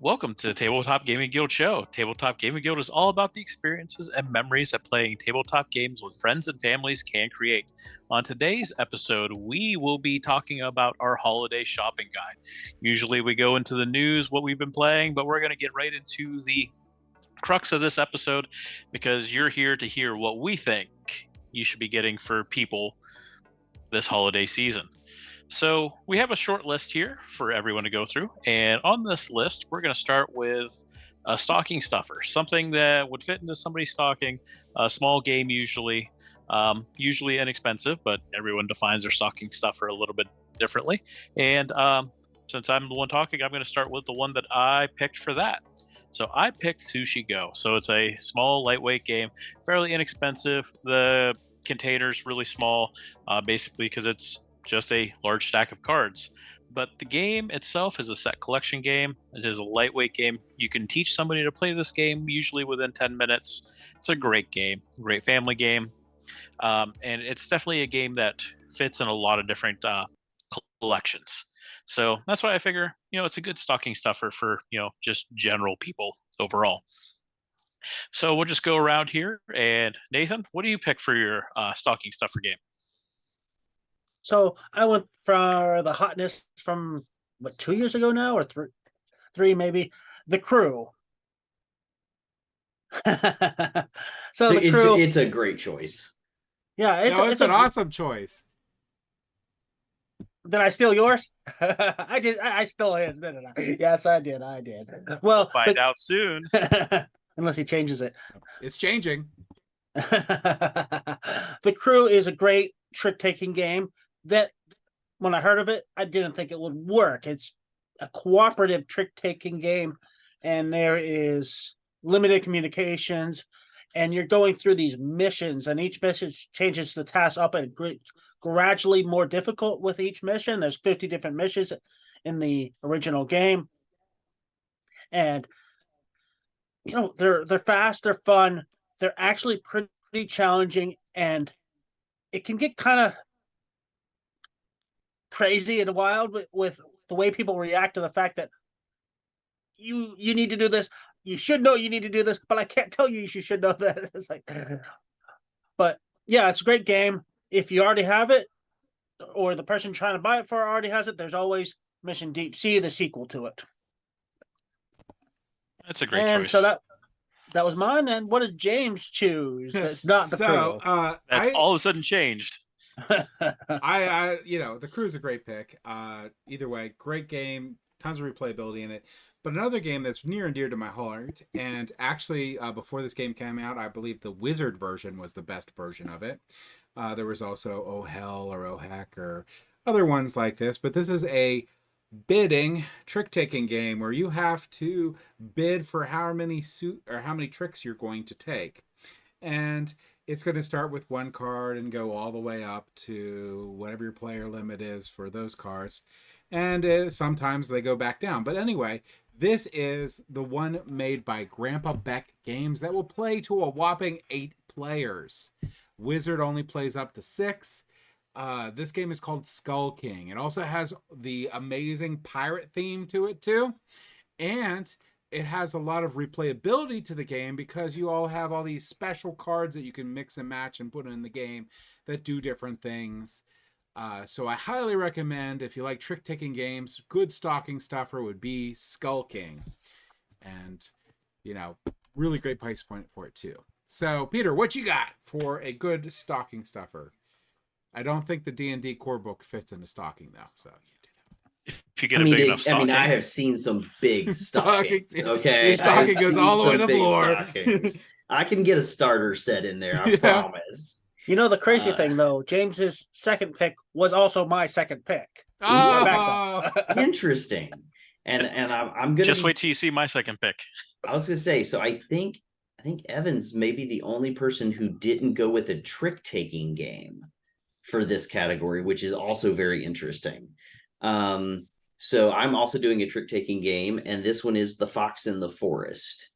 Welcome to the Tabletop Gaming Guild show. Tabletop Gaming Guild is all about the experiences and memories that playing tabletop games with friends and families can create. On today's episode, we will be talking about our holiday shopping guide. Usually we go into the news, what we've been playing, but we're going to get right into the crux of this episode because you're here to hear what we think you should be getting for people this holiday season. So we have a short list here for everyone to go through. And on this list, we're going to start with a stocking stuffer, something that would fit into somebody's stocking, a small game usually, usually inexpensive, but everyone defines their stocking stuffer a little bit differently. And since I'm the one talking, I'm going to start with the one that I picked for that. So I picked Sushi Go. So it's a small, lightweight game, fairly inexpensive. The container's really small, basically because it's just a large stack of cards. But the game itself is a set collection game. It is a lightweight game. You can teach somebody to play this game usually within 10 minutes. It's a great game, great family game. And it's definitely a game that fits in a lot of different collections. So that's why I figure, it's a good stocking stuffer for, just general people overall. So we'll just go around here. And Nathan, what do you pick for your stocking stuffer game? So I went for the hotness from 2 years ago now, or three maybe. The Crew. so So the Crew. it's a great choice. Yeah, it's an awesome choice. Did I steal yours? I did. I stole his, didn't I? Yes, I did. Well, we'll find out soon. Unless he changes it. It's changing. The Crew is a great trick-taking game that, when I heard of it, I didn't think it would work. It's a cooperative trick-taking game, and there is limited communications, and you're going through these missions, and each mission changes the task up and gradually more difficult with each mission. There's 50 different missions in the original game, and they're fast, they're fun, they're actually pretty challenging, and it can get kind of crazy and wild with the way people react to the fact that you need to do this. You should know you need to do this, but I can't tell you should know that. It's like, but yeah, it's a great game. If you already have it, or the person trying to buy it for already has it, there's always Mission Deep Sea, the sequel to it. That's a great choice. So that was mine. And what does James choose? That's not the Crew. That's all of a sudden changed. The Crew is a great pick. Either way, great game, tons of replayability in it. But another game that's near and dear to my heart, and actually before this game came out, I believe the Wizard version was the best version of it. There was also Oh Hell or Oh Heck or other ones like this, but this is a bidding trick-taking game where you have to bid for how many tricks you're going to take. And it's going to start with one card and go all the way up to whatever your player limit is for those cards. And sometimes they go back down. But anyway, this is the one made by Grandpa Beck Games that will play to a whopping 8 players. Wizard only plays up to 6. This game is called Skull King. It also has the amazing pirate theme to it too. And it has a lot of replayability to the game because you all have all these special cards that you can mix and match and put in the game that do different things. So I highly recommend, if you like trick-taking games, good stocking stuffer would be Skull King. And, really great price point for it too. So, Peter, what you got for a good stocking stuffer? I don't think the D&D core book fits in a stocking, though, so if you get a big enough stocking. I have seen some big stockings. Okay, your stocking goes all the way to the floor. I can get a starter set in there. I promise. The crazy thing though, James's second pick was also my second pick. Oh, interesting. And I'm gonna just wait till you see my second pick. I was gonna say, so I think Evans may be the only person who didn't go with a trick-taking game for this category, which is also very interesting. So I'm also doing a trick-taking game, and this one is The Fox in the Forest,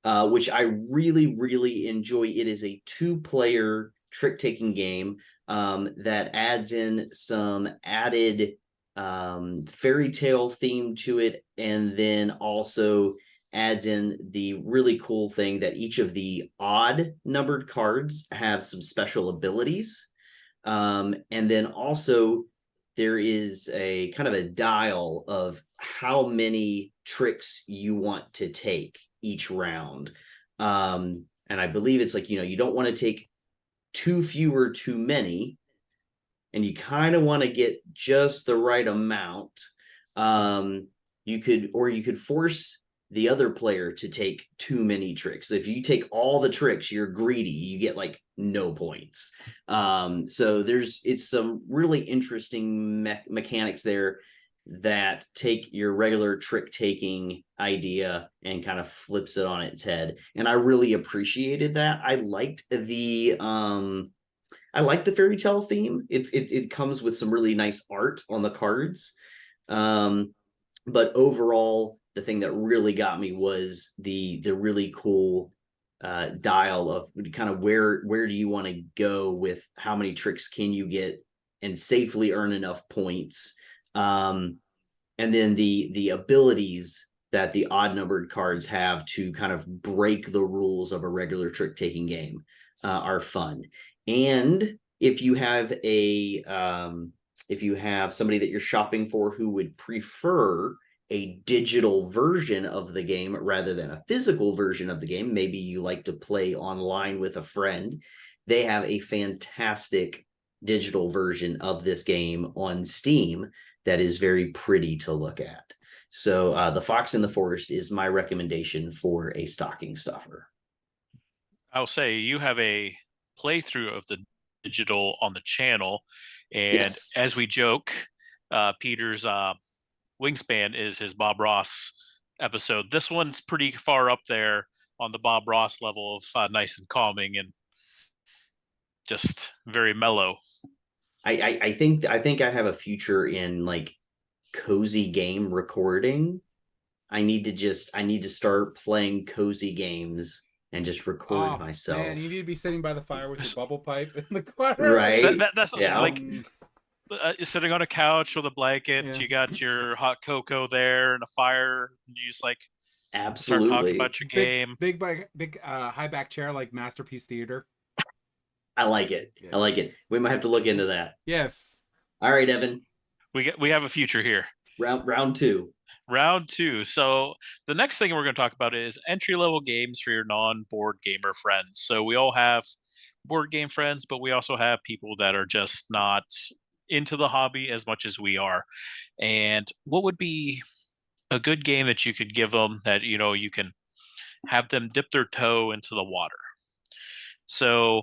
which I really, really enjoy. It is a 2-player trick-taking game that adds in some added fairy tale theme to it, and then also adds in the really cool thing that each of the odd numbered cards have some special abilities. And then also there is a kind of a dial of how many tricks you want to take each round. And I believe it's like, you don't want to take too few or too many, and you kind of want to get just the right amount. You could force the other player to take too many tricks. If you take all the tricks, you're greedy, you get like no points. So it's some really interesting mechanics there that take your regular trick taking idea and kind of flips it on its head. And I really appreciated that. I liked the fairy tale theme. It comes with some really nice art on the cards. But overall, the thing that really got me was the really cool dial of kind of where do you want to go with how many tricks can you get and safely earn enough points. And then the abilities that the odd numbered cards have to kind of break the rules of a regular trick taking game are fun. And if you have somebody that you're shopping for who would prefer a digital version of the game rather than a physical version of the game, maybe you like to play online with a friend, they have a fantastic digital version of this game on Steam that is very pretty to look at. So The Fox in the Forest is my recommendation for a stocking stuffer. I'll say you have a playthrough of the digital on the channel, and Yes. as we joke, Peter's wingspan is his Bob Ross episode. This one's pretty far up there on the Bob Ross level of nice and calming and just very mellow. I think I have a future in like cozy game recording. I need to start playing cozy games and just record myself. Man, you need to be sitting by the fire with your bubble pipe in the corner. Right. That's Yeah. like sitting on a couch with a blanket. Yeah. You got your hot cocoa there and a fire. And you just like Absolutely start talking about your game. Big high back chair like Masterpiece Theater. I like it. Yeah. I like it. We might have to look into that. Yes. All right, Evan. We have a future here. Round two. Round two. So the next thing we're going to talk about is entry-level games for your non-board gamer friends. So we all have board game friends, but we also have people that are just not into the hobby as much as we are. And what would be a good game that you could give them that, you can have them dip their toe into the water? So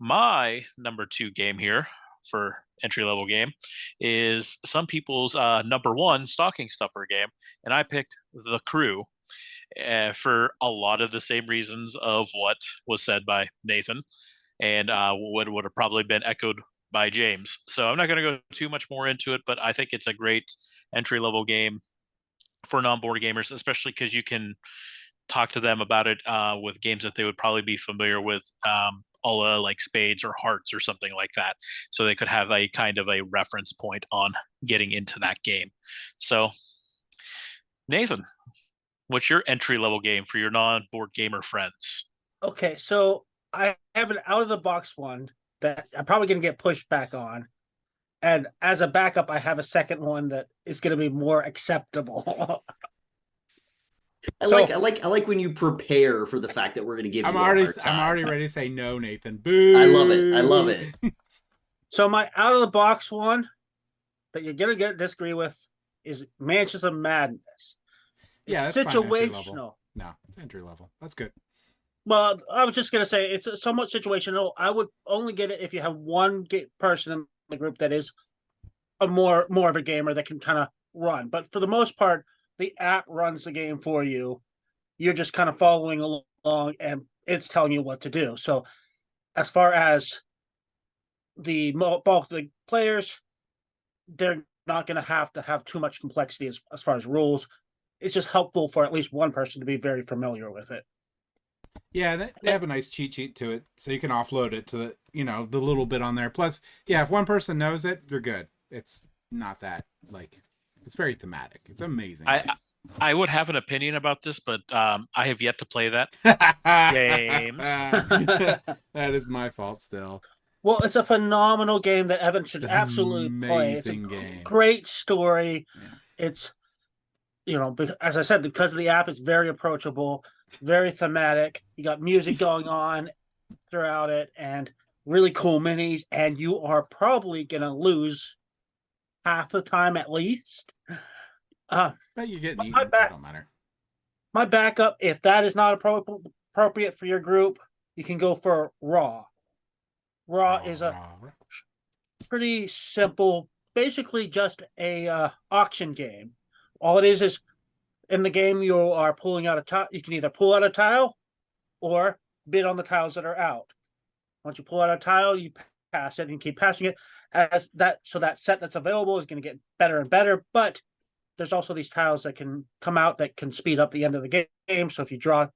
my number 2 game here for entry-level game is some people's number 1 stocking stuffer game, and I picked The Crew for a lot of the same reasons of what was said by Nathan and what would have probably been echoed by James. So I'm not going to go too much more into it, but I think it's a great entry-level game for non-board gamers, especially because you can talk to them about it with games that they would probably be familiar with, like spades or hearts or something like that. So they could have a kind of a reference point on getting into that game. So, Nathan, what's your entry-level game for your non-board gamer friends? Okay, so I have an out-of-the-box one that I'm probably going to get pushed back on. And as a backup, I have a second one that is going to be more acceptable. I like when you prepare for the fact that we're going to give you a hard time. I'm already ready to say no, Nathan. Boo! I love it. So my out-of-the-box one that you're going to disagree with is Mansions of Madness. Yeah, it's that's situational. No, it's entry level. That's good. Well, I was just going to say it's somewhat situational. I would only get it if you have one person in the group that is a more of a gamer that can kind of run. But for the most part, the app runs the game for you. You're just kind of following along and it's telling you what to do. So as far as the bulk of the players, they're not going to have too much complexity as far as rules. It's just helpful for at least one person to be very familiar with it. Yeah, they have a nice cheat sheet to it, so you can offload it to the little bit on there. Plus, yeah, if one person knows it, they're good. It's not that like it's very thematic. It's amazing. I would have an opinion about this, but I have yet to play that. Games. That is my fault still. Well, it's a phenomenal game that Evan should It's an absolutely play. It's a amazing game. great story. Yeah. It's, as I said, because of the app, it's very approachable, very thematic. You got music going on throughout it and really cool minis, and you are probably going to lose half the time at least. But you're getting eaten, so it don't matter. My backup, if that is not appropriate for your group, you can go for Raw. Raw is a pretty simple, basically just a auction game. All it is in the game you are pulling out a tile. You can either pull out a tile or bid on the tiles that are out. Once you pull out a tile, you pass it and keep passing it so that set that's available is going to get better and better. But there's also these tiles that can come out that can speed up the end of the game. So if you draw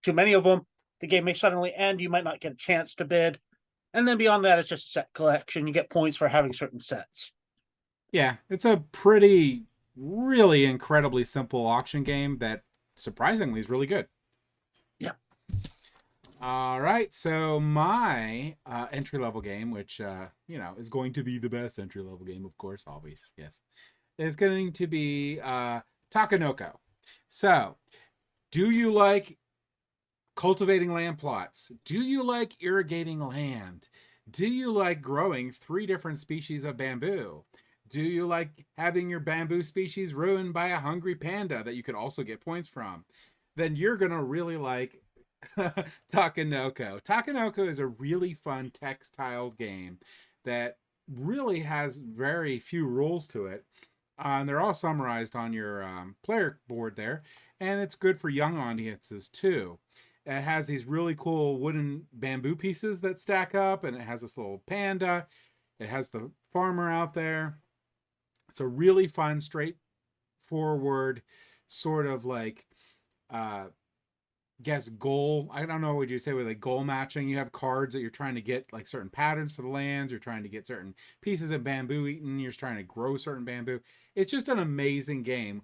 too many of them, the game may suddenly end. You might not get a chance to bid. And then beyond that, it's just a set collection. You get points for having certain sets. Yeah, it's a pretty, really incredibly simple auction game that surprisingly is really good. Yeah. All right, so my entry-level game, which, is going to be the best entry-level game, of course, always, yes, is going to be Takenoko. So, do you like cultivating land plots? Do you like irrigating land? Do you like growing 3 different species of bamboo? Do you like having your bamboo species ruined by a hungry panda that you could also get points from? Then you're going to really like Takenoko. Takenoko is a really fun text-tiled game that really has very few rules to it. And they're all summarized on your player board there. And it's good for young audiences too. It has these really cool wooden bamboo pieces that stack up, and it has this little panda. It has the farmer out there. It's a really fun, straightforward sort of like, goal. I don't know what you say with like goal matching. You have cards that you're trying to get like certain patterns for the lands. You're trying to get certain pieces of bamboo eaten. You're trying to grow certain bamboo. It's just an amazing game.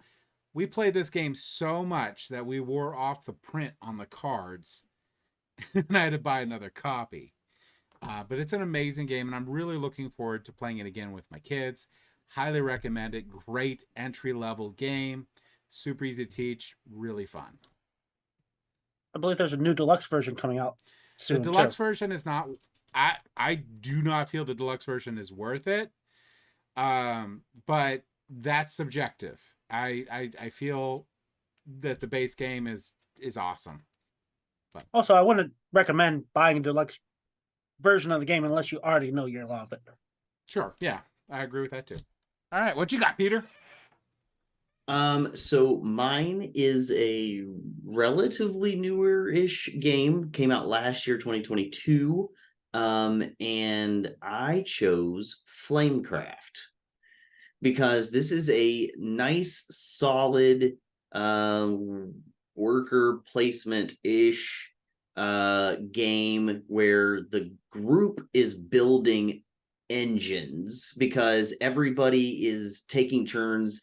We played this game so much that we wore off the print on the cards and I had to buy another copy. But it's an amazing game, and I'm really looking forward to playing it again with my kids. Highly recommend it. Great entry-level game. Super easy to teach. Really fun. I believe there's a new deluxe version coming out soon. The deluxe version is not... I do not feel the deluxe version is worth it. But that's subjective. I feel that the base game is awesome. But also, I wouldn't recommend buying a deluxe version of the game unless you already know you love it. Sure, yeah, I agree with that too. All right, what you got, Peter? So mine is a relatively newer-ish game. Came out last year, 2022. And I chose Flamecraft, because this is a nice, solid worker placement-ish game where the group is building engines, because everybody is taking turns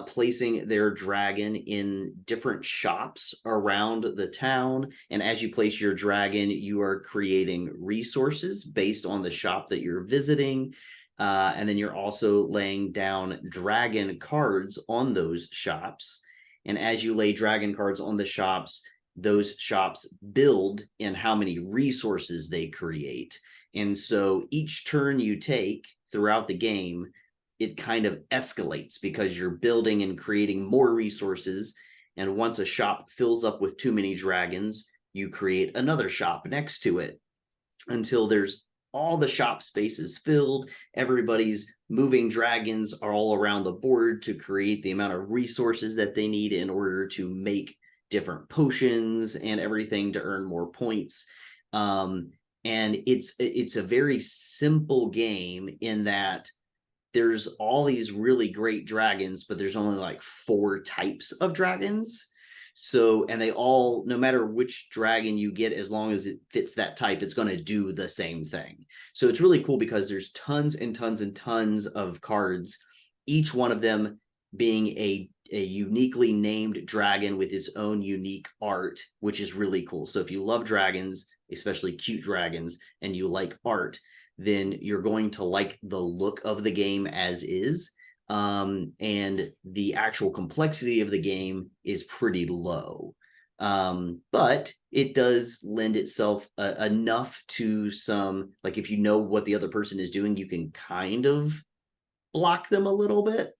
placing their dragon in different shops around the town. And as you place your dragon, you are creating resources based on the shop that you're visiting. And then you're also laying down dragon cards on those shops. And as you lay dragon cards on the shops, those shops build in how many resources they create. And so each turn you take throughout the game, it kind of escalates because you're building and creating more resources. And once a shop fills up with too many dragons, you create another shop next to it until there's all the shop spaces filled. Everybody's moving dragons are all around the board to create the amount of resources that they need in order to make different potions and everything to earn more points. And it's a very simple game in that there's all these really great dragons, but there's only like 4 types of dragons. So, and they all, no matter which dragon you get, as long as it fits that type, it's going to do the same thing. So it's really cool because there's tons and tons and tons of cards each one of them being a uniquely named dragon with its own unique art, which is really cool. So if you love dragons, especially cute dragons, and you like art, then you're going to like the look of the game as is. And the actual complexity of the game is pretty low. But it does lend itself enough to some, like, if you know what the other person is doing, you can kind of block them a little bit,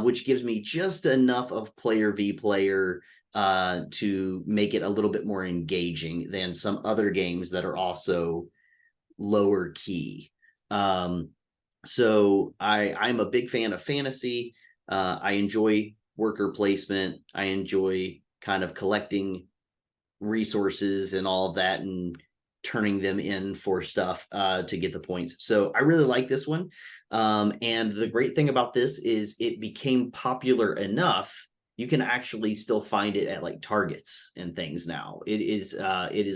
which gives me just enough of player v player to make it a little bit more engaging than some other games that are also lower key. So I'm a big fan of fantasy. I enjoy worker placement. I enjoy kind of collecting resources and all of that and turning them in for stuff to get the points. So I really like this one. And the great thing about this is it became popular enough. You can actually still find it at like Targets and things now. It is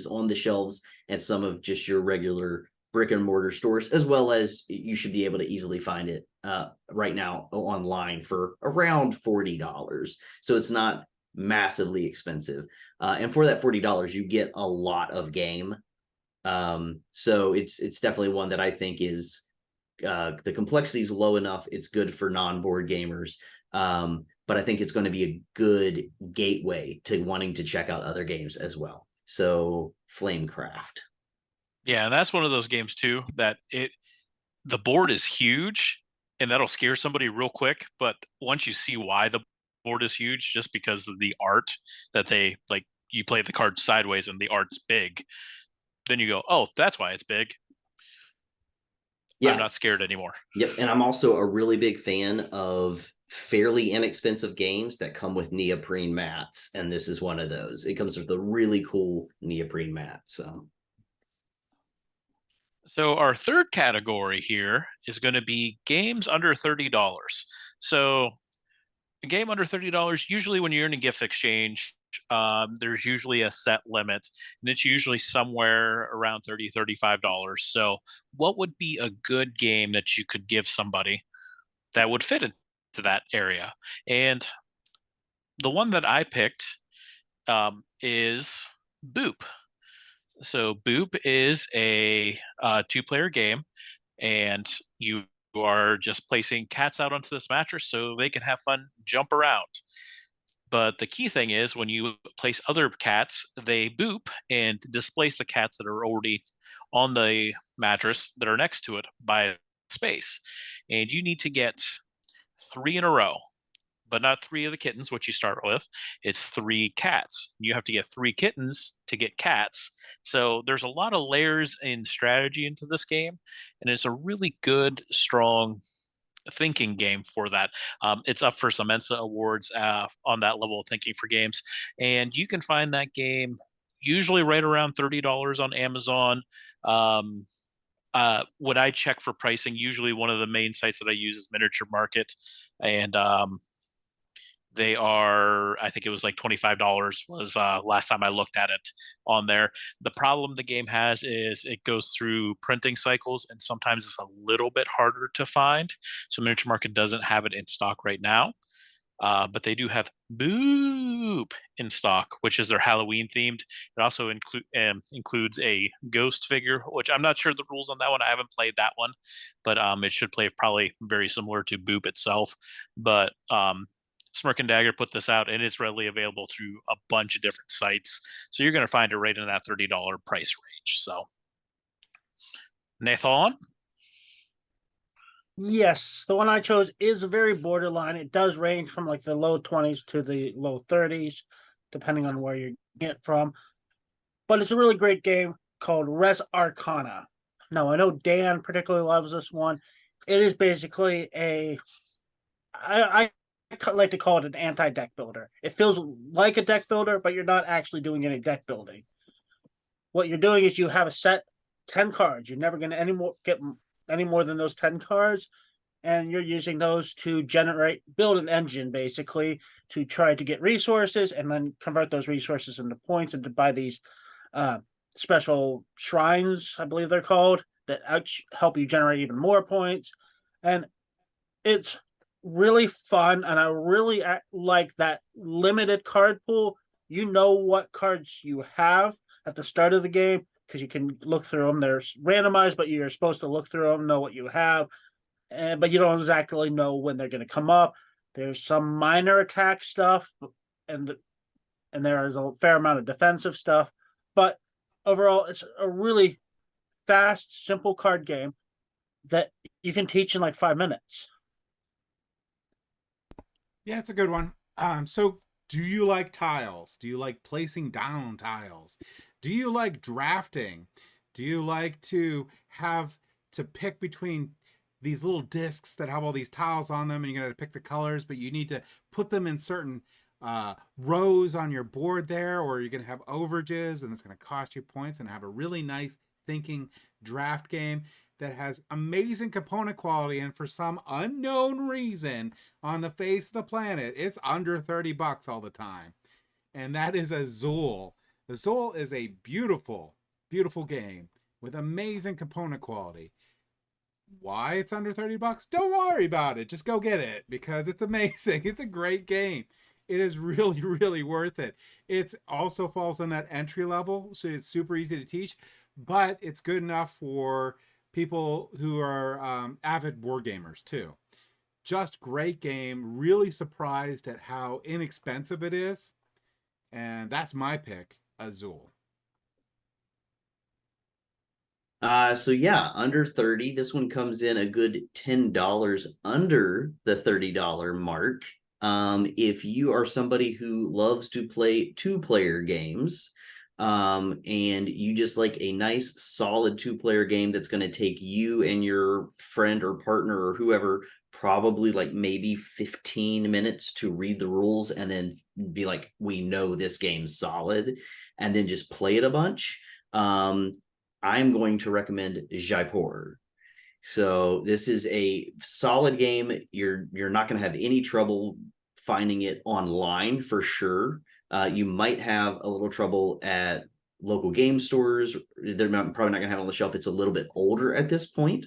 on the shelves at some of just your regular brick and mortar stores, as well as you should be able to easily find it right now online for around $40. So it's not massively expensive. And for that $40, you get a lot of game. So it's definitely one that I think is the complexity is low enough. It's good for non-board gamers. But I think it's going to be a good gateway to wanting to check out other games as well. So Flamecraft. Yeah, and that's one of those games too that the board is huge and that'll scare somebody real quick, but once you see why the board is huge, just because of the art that they like, you play the card sideways and the art's big, then you go, oh, that's why it's big. Yeah. I'm not scared anymore. Yep. And I'm also a really big fan of fairly inexpensive games that come with neoprene mats. And this is one of those. It comes with a really cool neoprene mat. So our third category here is going to be games under $30. So a game under $30, usually when you're in a gift exchange, there's usually a set limit, and it's usually somewhere around $35. So what would be a good game that you could give somebody that would fit into that area? And the one that I picked is Boop. So Boop is a two-player game, and you are just placing cats out onto this mattress so they can have fun, jump around. But the key thing is when you place other cats, they boop and displace the cats that are already on the mattress that are next to it by space. And you need to get 3 in a row, but not 3 of the kittens, which you start with. It's 3 cats. You have to get 3 kittens to get cats. So there's a lot of layers in strategy into this game, and it's a really good, strong thinking game for that. It's up for some Mensa awards on that level of thinking for games, and you can find that game usually right around $30 on Amazon. When I check for pricing, usually one of the main sites that I use is Miniature Market, and they are, I think it was like $25 was last time I looked at it on there. The problem the game has is it goes through printing cycles, and sometimes it's a little bit harder to find. So Miniature Market doesn't have it in stock right now. But they do have Boop in stock, which is their Halloween themed. It also includes a ghost figure, which I'm not sure the rules on that one. I haven't played that one, but it should play probably very similar to Boop itself. But Smirk and Dagger put this out, and it's readily available through a bunch of different sites. So you're going to find it right in that $30 price range. So, Nathan? Yes, the one I chose is very borderline. It does range from like the low 20s to the low 30s, depending on where you get from. But it's a really great game called Res Arcana. Now, I know Dan particularly loves this one. It is basically I like to call it an anti-deck builder. It feels like a deck builder, but you're not actually doing any deck building. What you're doing is you have a set 10 cards. You're never going to get any more than those 10 cards, and you're using those to build an engine basically to try to get resources and then convert those resources into points and to buy these special shrines, I believe they're called, that help you generate even more points. And it's really fun, and I really like that limited card pool. You know what cards you have at the start of the game because you can look through them. They're randomized, but you're supposed to look through them, know what you have, but you don't exactly know when they're going to come up. There's some minor attack stuff, and and there is a fair amount of defensive stuff. But overall, it's a really fast, simple card game that you can teach in like 5 minutes. Yeah, it's a good one. So do you like tiles? Do you like placing down tiles? Do you like drafting? Do you like to have to pick between these little discs that have all these tiles on them and you're going to pick the colors, but you need to put them in certain rows on your board there, or you're going to have overages and it's going to cost you points, and have a really nice thinking draft game that has amazing component quality, and for some unknown reason on the face of the planet, it's under $30 all the time. And that is Azul. Azul is a beautiful, beautiful game with amazing component quality. Why it's under $30? Don't worry about it. Just go get it because it's amazing. It's a great game. It is really, really worth it. It also falls in that entry level, so it's super easy to teach, but it's good enough for people who are avid board gamers too. Just great game. Really surprised at how inexpensive it is. And that's my pick, Azul. So yeah, under 30. This one comes in a good $10 under the $30 mark. If you are somebody who loves to play two-player games, and you just like a nice solid two-player game that's going to take you and your friend or partner or whoever probably like maybe 15 minutes to read the rules and then be like, we know this game's solid, and then just play it a bunch. I'm going to recommend Jaipur. So this is a solid game. You're not going to have any trouble finding it online for sure. You might have a little trouble at local game stores. They're probably not going to have it on the shelf. It's a little bit older at this point,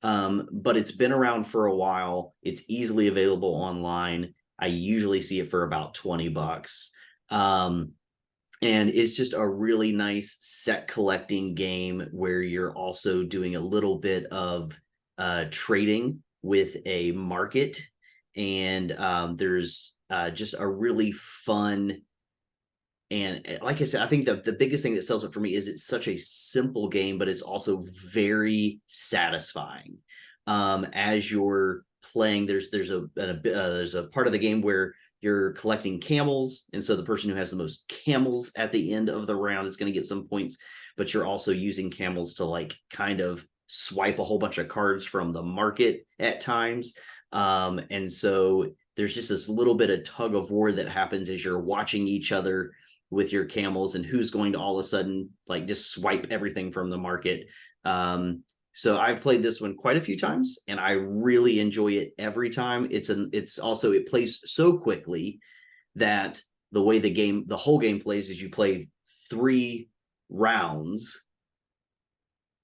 but it's been around for a while. It's easily available online. I usually see it for about $20. And it's just a really nice set collecting game where you're also doing a little bit of trading with a market. And there's just a really fun, and like I said, I think the biggest thing that sells it for me is it's such a simple game, but it's also very satisfying. As you're playing, there's a part of the game where you're collecting camels, and so the person who has the most camels at the end of the round is going to get some points, but you're also using camels to like kind of swipe a whole bunch of cards from the market at times. And so there's just this little bit of tug of war that happens as you're watching each other with your camels and who's going to all of a sudden like just swipe everything from the market. So I've played this one quite a few times and I really enjoy it every time. It plays so quickly that the way the whole game plays is you play 3 rounds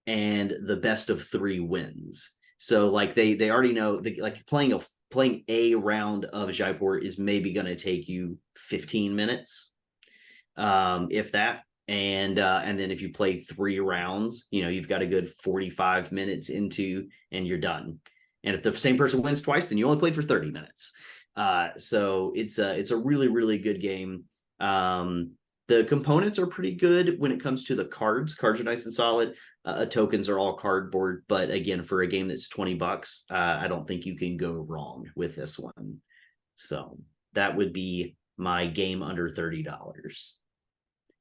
and the best of 3 wins. So like they already know like playing a round of Jaipur is maybe going to take you 15 minutes, if that. And then if you play 3 rounds, you've got a good 45 minutes into, and you're done. And if the same person wins twice, then you only played for 30 minutes. So it's a really, really good game. The components are pretty good when it comes to the cards. Cards are nice and solid. Tokens are all cardboard, but again, for a game that's $20, I don't think you can go wrong with this one. So that would be my game under $30.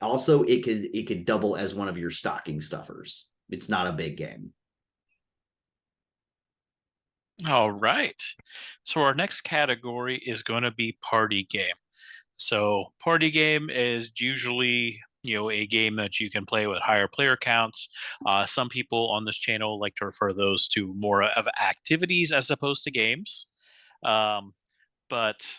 Also, it could double as one of your stocking stuffers. It's not a big game. All right. So our next category is going to be party game. So party game is usually, a game that you can play with higher player counts. Some people on this channel like to refer those to more of activities as opposed to games. But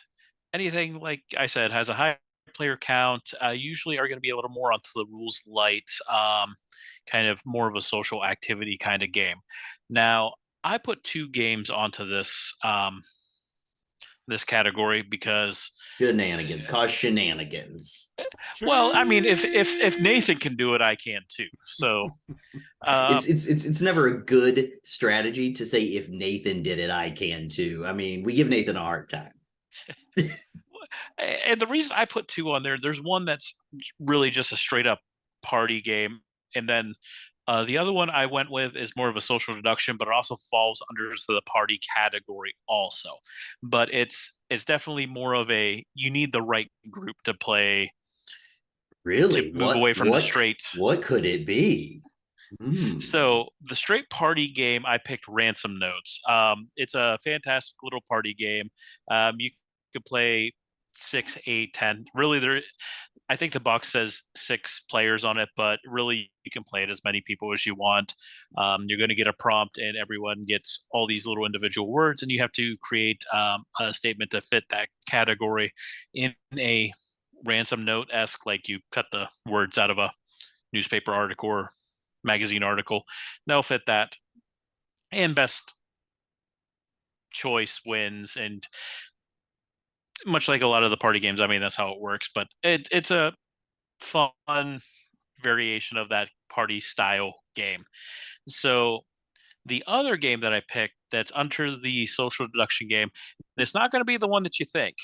anything, like I said, has a high player count, usually are going to be a little more onto the rules light, kind of more of a social activity kind of game. Now, I put 2 games onto this this category because, Shenanigans, cause shenanigans. well, I mean, if Nathan can do it, I can too. So It's never a good strategy to say if Nathan did it, I can too. I mean, we give Nathan a hard time. and the reason I put 2 on there's one that's really just a straight up party game, and then the other one I went with is more of a social deduction, but it also falls under the party category also. But it's definitely more of a, you need the right group to play, to Really? move away from the straight. What could it be? So the straight party game, I picked Ransom Notes. It's a fantastic little party game. You could play 6, 8, 10. Really, I think the box says 6 players on it, but really you can play it as many people as you want. You're going to get a prompt, and everyone gets all these little individual words, and you have to create a statement to fit that category in a ransom note-esque, like you cut the words out of a newspaper article or magazine article. They'll fit that, and best choice wins. And much like a lot of the party games, I mean, that's how it works. But it's a fun variation of that party style game. So the other game that I picked that's under the social deduction game, it's not going to be the one that you think.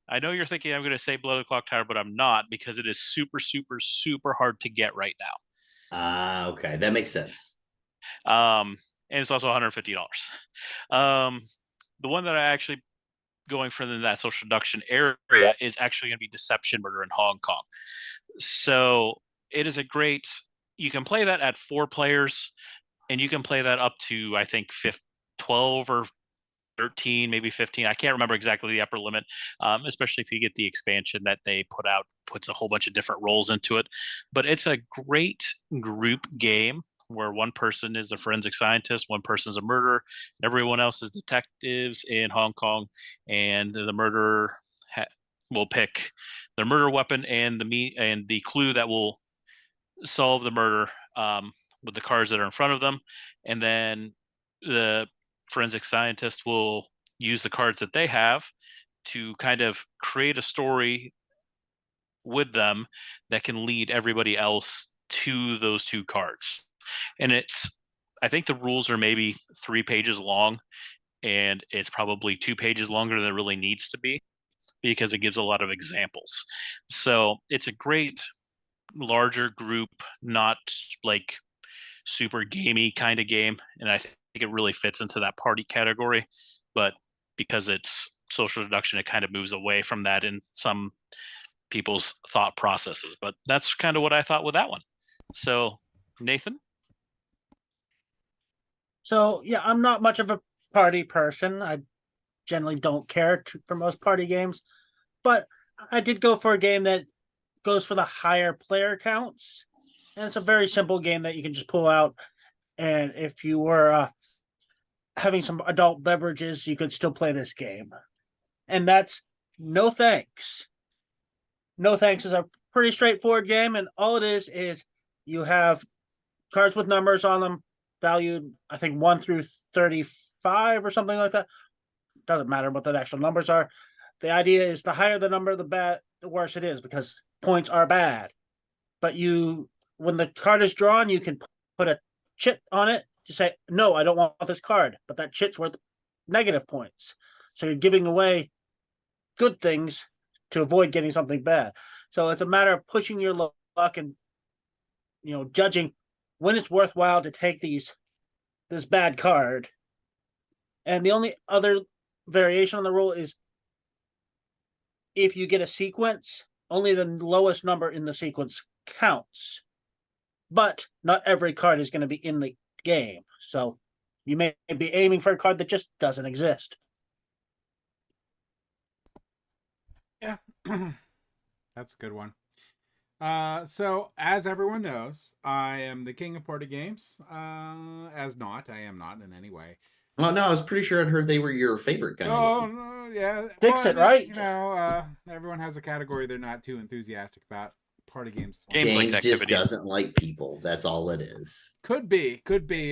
I know you're thinking I'm going to say Blood of the Clock Tower, but I'm not, because it is super, super, super hard to get right now. Okay, that makes sense. And it's also $150. The one that I actually going from that social deduction area is actually going to be Deception Murder in Hong Kong. So it is a great, you can play that at 4 players, and you can play that up to, I think, 12 or 13, maybe 15. I can't remember exactly the upper limit, especially if you get the expansion that they put out, puts a whole bunch of different roles into it. But it's a great group game where one person is a forensic scientist, one person is a murderer, everyone else is detectives in Hong Kong, and the murderer will pick their murder weapon and the clue that will solve the murder with the cards that are in front of them, and then the forensic scientist will use the cards that they have to kind of create a story with them that can lead everybody else to those 2 cards. And I think the rules are maybe 3 pages long, and it's probably 2 pages longer than it really needs to be, because it gives a lot of examples. So it's a great larger group, not like super gamey kind of game. And I think it really fits into that party category. But because it's social deduction, it kind of moves away from that in some people's thought processes. But that's kind of what I thought with that one. So, Nathan? So yeah, I'm not much of a party person. I generally don't care for most party games, but I did go for a game that goes for the higher player counts, and it's a very simple game that you can just pull out. And if you were having some adult beverages, you could still play this game. And that's No Thanks. No Thanks is a pretty straightforward game, and all it is you have cards with numbers on them, valued, I think, 1 through 35 or something like that. Doesn't matter what the actual numbers are. The idea is the higher the number, the worse it is, because points are bad. But when the card is drawn, you can put a chit on it to say, no, I don't want this card, but that chit's worth negative points. So you're giving away good things to avoid getting something bad. So it's a matter of pushing your luck and judging when it's worthwhile to take this bad card. And the only other variation on the rule is if you get a sequence, only the lowest number in the sequence counts. But not every card is going to be in the game. So you may be aiming for a card that just doesn't exist. Yeah, that's a good one. So as everyone knows, I am the king of party games. I am not in any way. Well, no, I was pretty sure I'd heard they were your favorite kind of game. No, yeah. Dixit, right? Everyone has a category they're not too enthusiastic about. Party games. James just doesn't like people. That's all it is. Could be,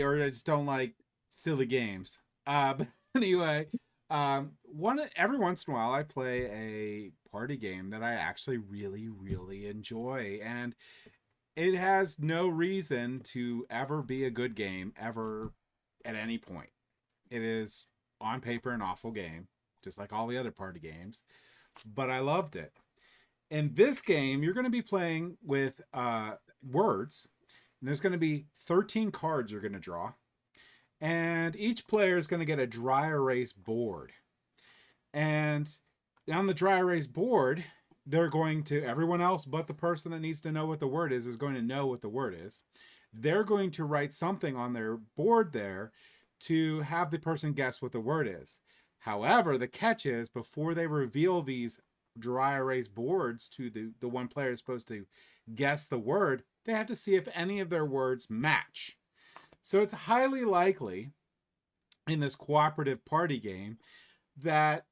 or I just don't like silly games. But anyway, Every once in a while I play a party game that I actually really, really enjoy, and it has no reason to ever be a good game ever at any point. It is on paper an awful game, just like all the other party games, but I loved it. In this game, you're going to be playing with words, and there's going to be 13 cards you're going to draw, and each player is going to get a dry erase board. And on the dry erase board, they're going to, everyone else but the person that needs to know what the word is going to know what the word is. They're going to write something on their board there to have the person guess what the word is. However, the catch is, before they reveal these dry erase boards to the one player is supposed to guess the word, they have to see if any of their words match. So it's highly likely in this cooperative party game that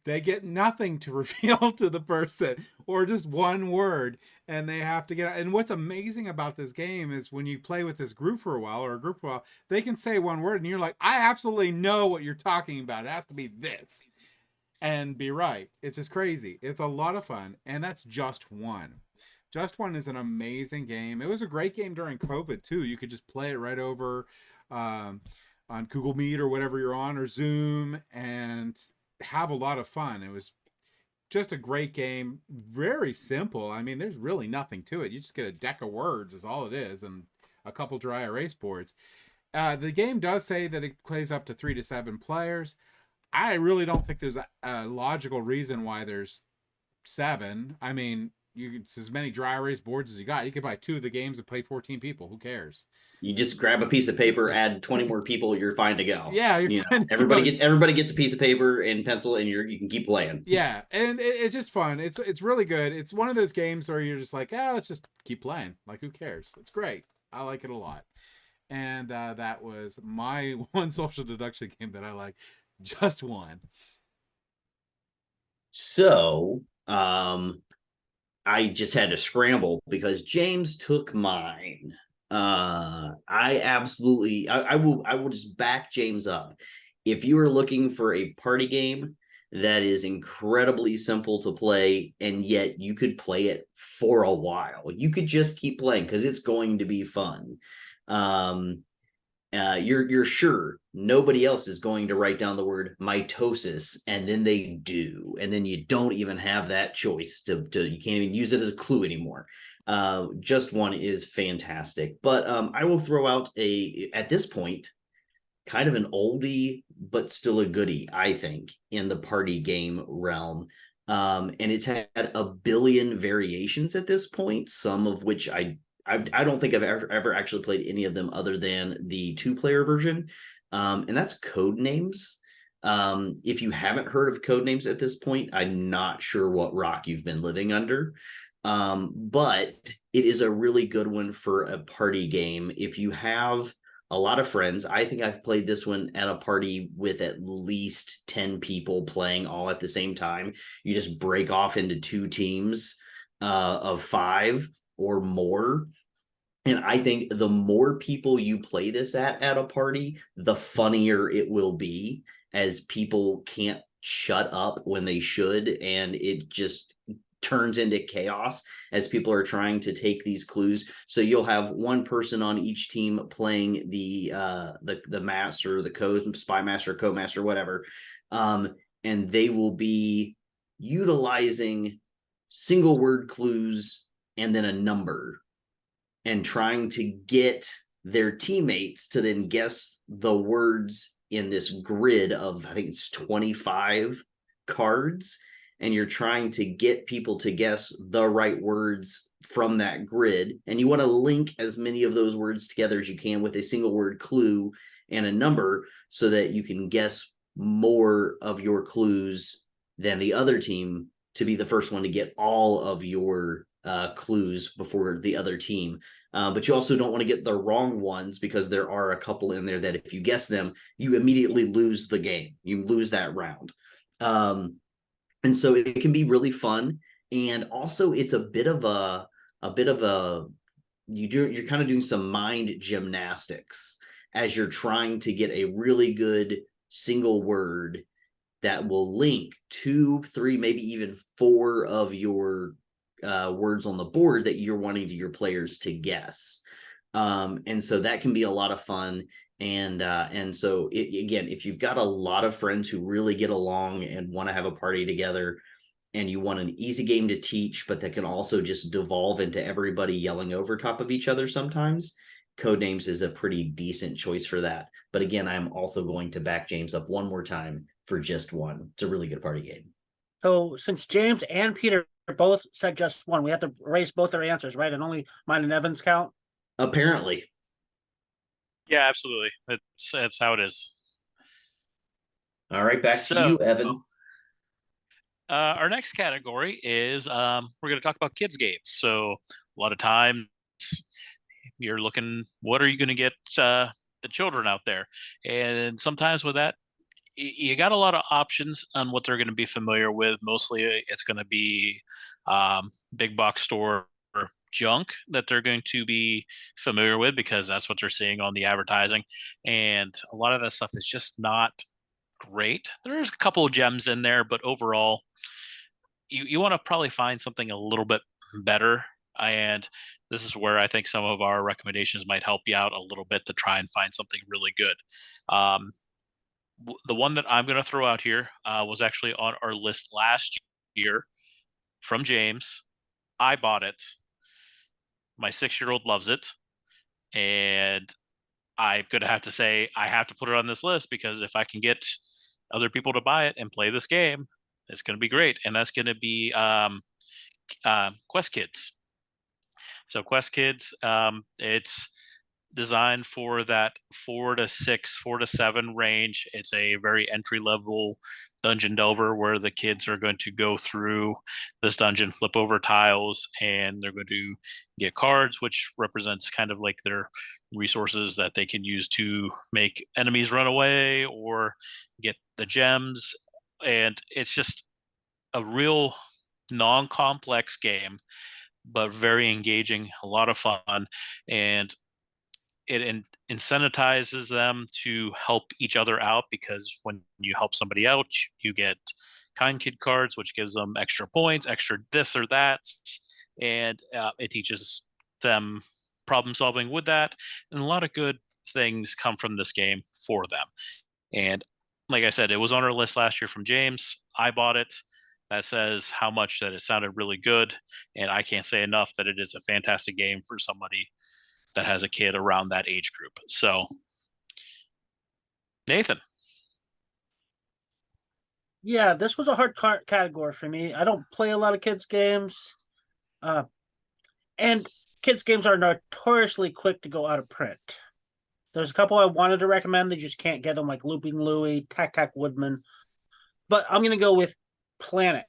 they get nothing to reveal to the person, or just one word, and they have to get. And what's amazing about this game is when you play with this group for a while, or a group for a while, they can say one word and you're like, I absolutely know what you're talking about. It has to be this, and be right. It's just crazy. It's a lot of fun. And that's Just One. Just One is an amazing game. It was a great game during COVID too. You could just play it right over on Google Meet or whatever you're on, or Zoom, and have a lot of fun. It was just a great game. Very simple. I mean, there's really nothing to it. You just get a deck of words is all it is, and a couple dry erase boards. The game does say that it plays up to 3 to 7 players. I really don't think there's a logical reason why there's 7. I mean, it's as many dry erase boards as you got. You could buy 2 of the games and play 14 people. Who cares? You just grab a piece of paper, add 20 more people, you're fine to go. Yeah, everybody gets a piece of paper and pencil, and you can keep playing. Yeah, and it's just fun. It's really good. It's one of those games where you're just like, let's just keep playing. Like, who cares? It's great. I like it a lot. And that was my one social deduction game that I like. Just One. So, I just had to scramble because James took mine. I will just back James up. If you are looking for a party game that is incredibly simple to play, and yet you could play it for a while, you could just keep playing because it's going to be fun. You're sure nobody else is going to write down the word mitosis, and then they do, and then you don't even have that choice to you can't even use it as a clue anymore. Just One is fantastic, but I will throw out at this point, kind of an oldie but still a goodie, I think, in the party game realm. And it's had a billion variations at this point, some of which I don't think I've ever actually played any of them other than the 2-player version. And that's Codenames. If you haven't heard of Codenames at this point, I'm not sure what rock you've been living under. But it is a really good one for a party game. If you have a lot of friends, I think I've played this one at a party with at least 10 people playing all at the same time. You just break off into 2 teams of 5 or more. And I think the more people you play this at a party, the funnier it will be, as people can't shut up when they should, and it just turns into chaos as people are trying to take these clues. So you'll have one person on each team playing the master, the code, spy master, code master, whatever, and they will be utilizing single word clues and then a number, and trying to get their teammates to then guess the words in this grid of, I think it's 25 cards. And you're trying to get people to guess the right words from that grid. And you want to link as many of those words together as you can with a single word clue and a number, so that you can guess more of your clues than the other team, to be the first one to get all of your clues before the other team. But you also don't want to get the wrong ones, because there are a couple in there that if you guess them, you immediately lose the game. You lose that round. And so it can be really fun. And also it's you're kind of doing some mind gymnastics as you're trying to get a really good single word that will link 2, 3, maybe even 4 of your words on the board that you're wanting your players to guess. And so that can be a lot of fun. And so again, if you've got a lot of friends who really get along and want to have a party together, and you want an easy game to teach, but that can also just devolve into everybody yelling over top of each other sometimes, Codenames is a pretty decent choice for that. But again, I'm also going to back James up one more time for just one. It's a really good party game. So since James and Peter both said just one, we have to erase both their answers, right? And only mine and Evan's count? Apparently. Yeah, absolutely. That's how it is. All right, back to you, Evan. Our next category is we're going to talk about kids games. So a lot of times you're looking, what are you going to get the children out there? And sometimes with that, you got a lot of options on what they're going to be familiar with. Mostly it's going to be big box store junk that they're going to be familiar with because that's what they're seeing on the advertising. And a lot of that stuff is just not great. There's a couple of gems in there, but overall, you want to probably find something a little bit better. And this is where I think some of our recommendations might help you out a little bit to try and find something really good. The one that I'm going to throw out here was actually on our list last year from James. I bought it. My 6-year-old loves it. And I'm going to have to say I have to put it on this list because if I can get other people to buy it and play this game, it's going to be great. And that's going to be Quest Kids. So Quest Kids, it's designed for that 4 to 6, 4 to 7 range. It's a very entry level dungeon delver where the kids are going to go through this dungeon, flip over tiles, and they're going to get cards, which represents kind of like their resources that they can use to make enemies run away or get the gems. And it's just a real non-complex game, but very engaging, a lot of fun, and it incentivizes them to help each other out because when you help somebody out, you get kind kid cards, which gives them extra points, extra this or that, and it teaches them problem solving with that, and a lot of good things come from this game for them. And like I said, it was on our list last year from James. I bought it. That says how much that it sounded really good, and I can't say enough that it is a fantastic game for somebody that has a kid around that age group. So, Nathan. Yeah, this was a hard category for me. I don't play a lot of kids games. And kids games are notoriously quick to go out of print. There's a couple I wanted to recommend. They just can't get them, like Looping Louie, Tac Tac Woodman. But I'm going to go with Planet.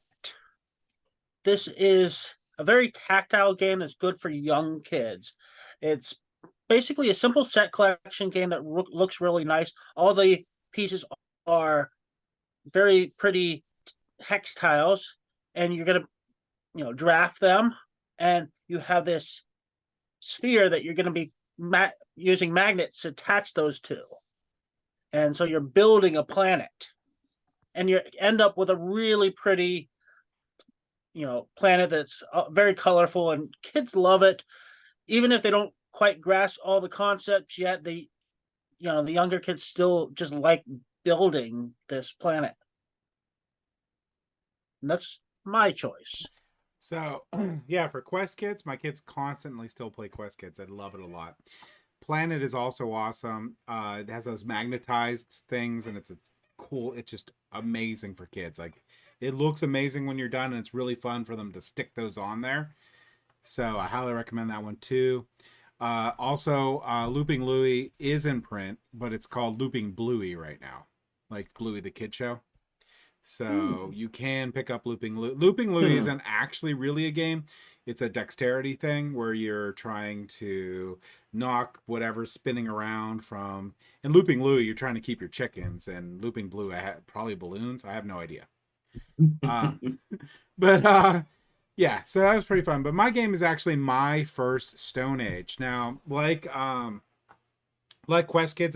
This is a very tactile game that's good for young kids. It's basically a simple set collection game that looks really nice. All the pieces are very pretty hex tiles, and you're going to, draft them, and you have this sphere that you're going to be using magnets to attach those to. And so you're building a planet, and you end up with a really pretty, planet that's very colorful, and kids love it. Even if they don't quite grasp all the concepts yet, the younger kids still just like building this planet. And that's my choice. So, yeah, for Quest Kids, my kids constantly still play Quest Kids. I love it a lot. Planet is also awesome. It has those magnetized things, and it's cool. It's just amazing for kids. Like, it looks amazing when you're done, and it's really fun for them to stick those on there. So I highly recommend that one too. Also, Looping Louie is in print, but it's called Looping Bluey right now, like Bluey the Kid Show. So you can pick up Looping Louie. Looping Louie isn't actually really a game. It's a dexterity thing where you're trying to knock whatever's spinning around from. In Looping Louie, you're trying to keep your chickens, and Looping Blue, I had probably balloons. I have no idea. But yeah, so that was pretty fun. But my game is actually my first Stone Age. Now, like Quest Kids,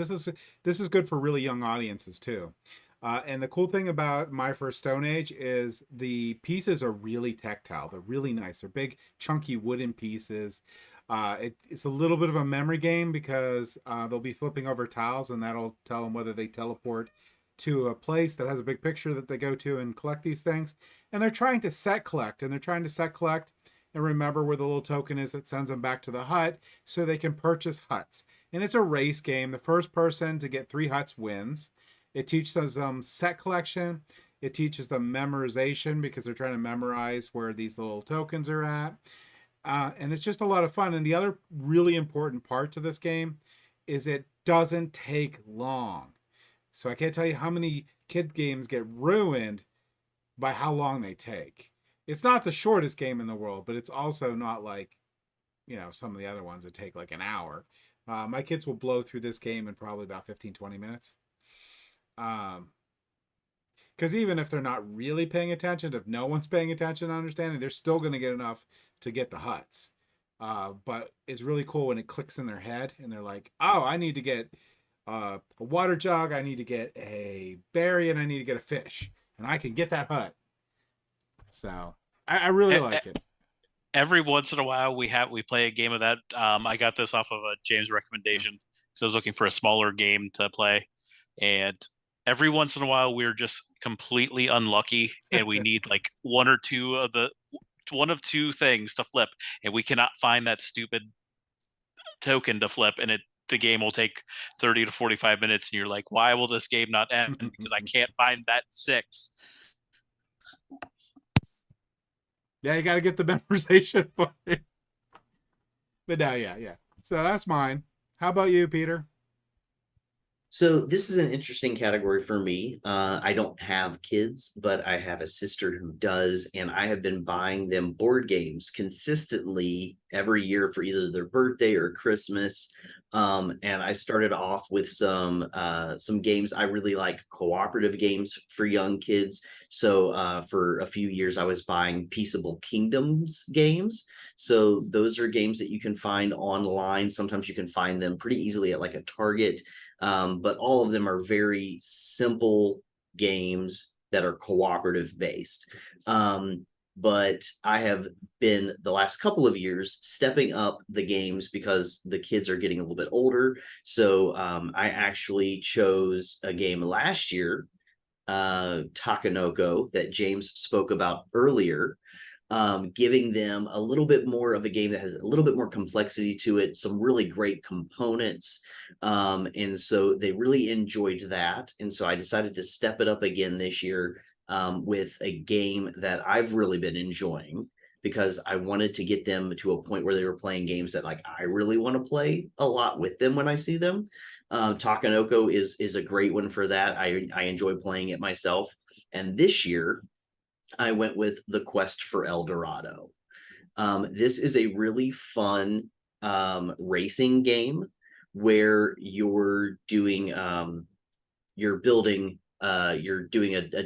this is good for really young audiences too. And the cool thing about My First Stone Age is the pieces are really tactile. They're really nice. They're big, chunky wooden pieces. It's a little bit of a memory game because they'll be flipping over tiles, and that'll tell them whether they teleport to a place that has a big picture that they go to and collect these things. And they're trying to set collect, and remember where the little token is that sends them back to the hut so they can purchase huts. And it's a race game. The first person to get 3 huts wins. It teaches them set collection. It teaches them memorization because they're trying to memorize where these little tokens are at. And it's just a lot of fun. And the other really important part to this game is it doesn't take long. So I can't tell you how many kid games get ruined by how long they take. It's not the shortest game in the world, but it's also not like, some of the other ones that take like an hour. My kids will blow through this game in probably about 15, 20 minutes. Because even if they're not really paying attention, if no one's paying attention and understanding, they're still going to get enough to get the huts. But it's really cool when it clicks in their head and they're like, oh, I need to get a water jug, I need to get a berry, and I need to get a fish. And I can get that hut. So I really like it. Every once in a while, we play a game of that. I got this off of a James recommendation because I was looking for a smaller game to play, and every once in a while, we're just completely unlucky, and we need like one of two things to flip, and we cannot find that stupid token to flip, and the game will take 30 to 45 minutes, and you're like, why will this game not end? Because I can't find that 6. Yeah, you got to get the memorization for it. But no, yeah. So that's mine. How about you, Peter? So this is an interesting category for me. I don't have kids, but I have a sister who does, and I have been buying them board games consistently every year for either their birthday or Christmas. And I started off with some games. I really like cooperative games for young kids. So for a few years, I was buying Peaceable Kingdoms games. So those are games that you can find online. Sometimes you can find them pretty easily at like a Target. But all of them are very simple games that are cooperative based. But I have been the last couple of years stepping up the games because the kids are getting a little bit older. So I actually chose a game last year, Takanoko, that James spoke about earlier. Giving them a little bit more of a game that has a little bit more complexity to it, some really great components. And so they really enjoyed that. And so I decided to step it up again this year with a game that I've really been enjoying because I wanted to get them to a point where they were playing games that like I really want to play a lot with them when I see them. Takanoko is a great one for that. I enjoy playing it myself. And this year, I went with The Quest for El Dorado. This is a really fun racing game where you're doing a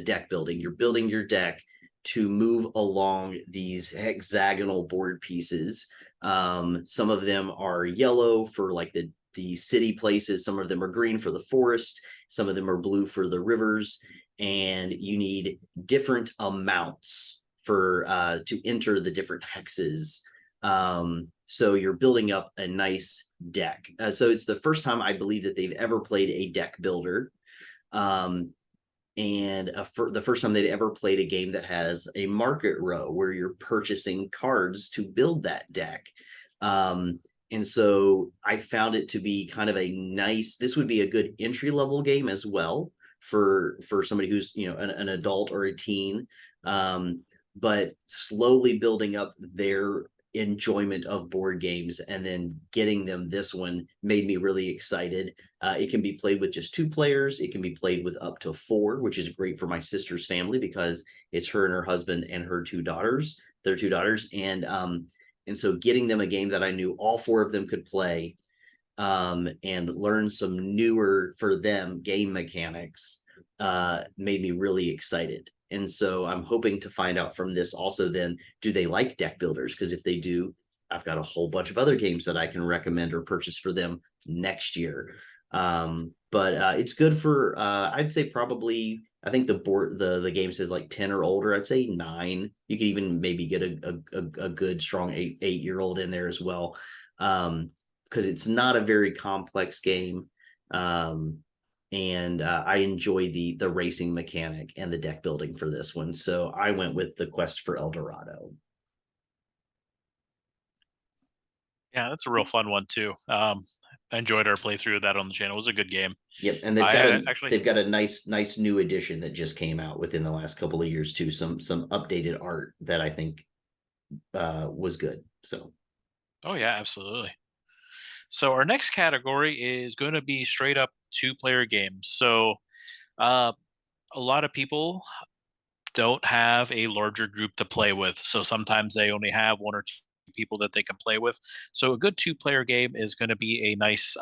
deck building. You're building your deck to move along these hexagonal board pieces. Some of them are yellow for like the city places. Some of them are green for the forest. Some of them are blue for the rivers. And you need different amounts for to enter the different hexes. So you're building up a nice deck. So it's the first time I believe that they've ever played a deck builder. And the first time they'd ever played a game that has a market row where you're purchasing cards to build that deck. And so I found it to be kind of this would be a good entry-level game as well for somebody who's an adult or a teen, but slowly building up their enjoyment of board games and then getting them this one made me really excited. It can be played with just 2 players. It can be played with up to 4, which is great for my sister's family because it's her and her husband and her 2 daughters, their 2 daughters. And so getting them a game that I knew all 4 of them could play and learn some newer for them game mechanics made me really excited. And so I'm hoping to find out from this also then, do they like deck builders? Because if they do, I've got a whole bunch of other games that I can recommend or purchase for them next year. But it's good for I'd say probably I think the game says like 10 or older. I'd say 9. You could even maybe get a good strong 8-year-old in there as well. Because it's not a very complex game. And I enjoy the racing mechanic and the deck building for this one. So I went with the Quest for El Dorado. Yeah, that's a real fun one too. I enjoyed our playthrough of that on the channel. It was a good game. Yep, and they've got a nice new edition that just came out within the last couple of years too. Some updated art that I think was good. So, oh yeah, absolutely. So our next category is going to be straight up 2-player games. So uh, a lot of people don't have a larger group to play with. So sometimes they only have 1 or 2 people that they can play with. So a good 2-player game is going to be a nice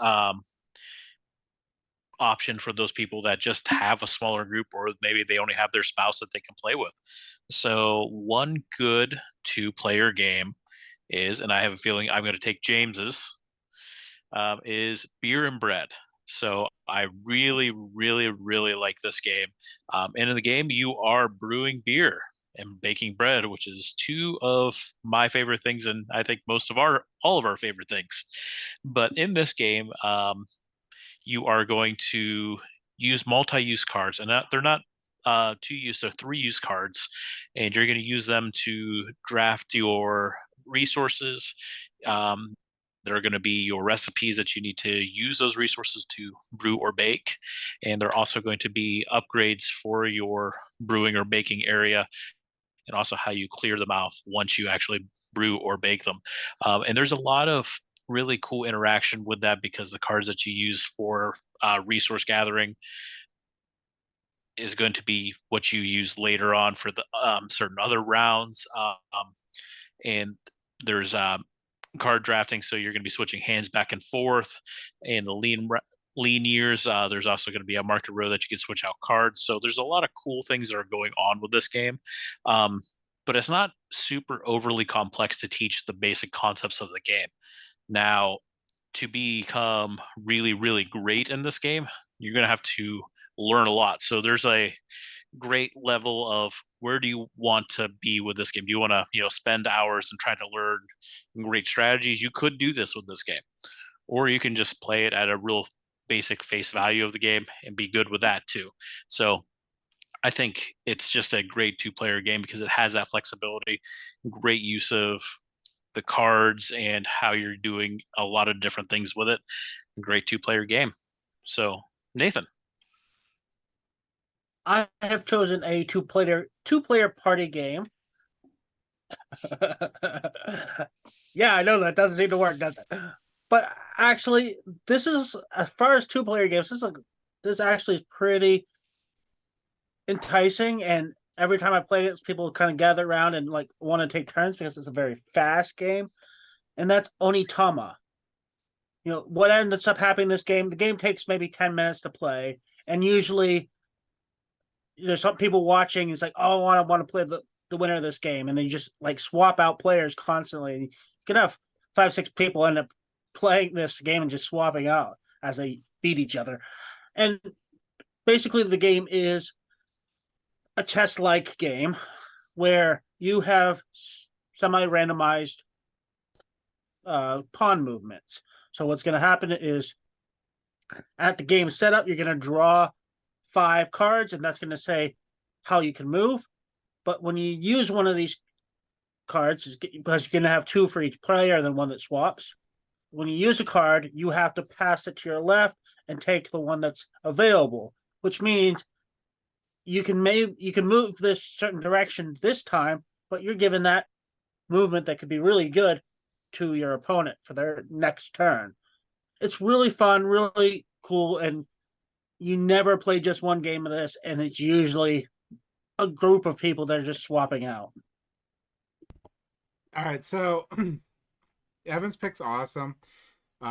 option for those people that just have a smaller group, or maybe they only have their spouse that they can play with. So one good 2-player game is, and I have a feeling I'm going to take James's, is Beer and Bread. So I really, really, really like this game. And in the game, you are brewing beer and baking bread, which is 2 of my favorite things, and I think all of our favorite things. But in this game, you are going to use multi-use cards, and they're not 2-use, they're 3-use cards, and you're going to use them to draft your resources. There are going to be your recipes that you need to use those resources to brew or bake, and they're also going to be upgrades for your brewing or baking area, and also how you clear them out once you actually brew or bake them. And there's a lot of really cool interaction with that, because the cards that you use for resource gathering is going to be what you use later on for the certain other rounds. And there's card drafting, so you're going to be switching hands back and forth. And the lean years, there's also going to be a market row that you can switch out cards. So there's a lot of cool things that are going on with this game. But it's not super overly complex to teach the basic concepts of the game. Now, to become really, really great in this game, you're going to have to learn a lot. So there's a great level of where do you want to be with this game? Do you want to, spend hours and try to learn great strategies? You could do this with this game, or you can just play it at a real basic face value of the game and be good with that too. So I think it's just a great 2-player game because it has that flexibility, great use of the cards and how you're doing a lot of different things with it. Great 2-player game. So, Nathan. I have chosen a two player party game. Yeah, I know that doesn't seem to work, does it? But actually, this is, as far as 2-player games, this actually is pretty enticing. And every time I play it, people kind of gather around and like want to take turns because it's a very fast game. And that's Onitama. What ends up happening in this game? The game takes maybe 10 minutes to play, and usually there's some people watching. It's like, oh, I want to play the winner of this game, and then you just like swap out players constantly. You can have 5-6 people end up playing this game and just swapping out as they beat each other. And basically, the game is a chess-like game where you have semi-randomized pawn movements. So what's going to happen is at the game setup, you're going to draw 5 cards, and that's going to say how you can move. But when you use one of these cards, because you're going to have 2 for each player and then one that swaps. When you use a card, you have to pass it to your left and take the one that's available, which means you can move this certain direction this time, but you're given that movement that could be really good to your opponent for their next turn. It's really fun, really cool, and you never play just one game of this, and it's usually a group of people that are just swapping out. All right, so Evan's pick's awesome.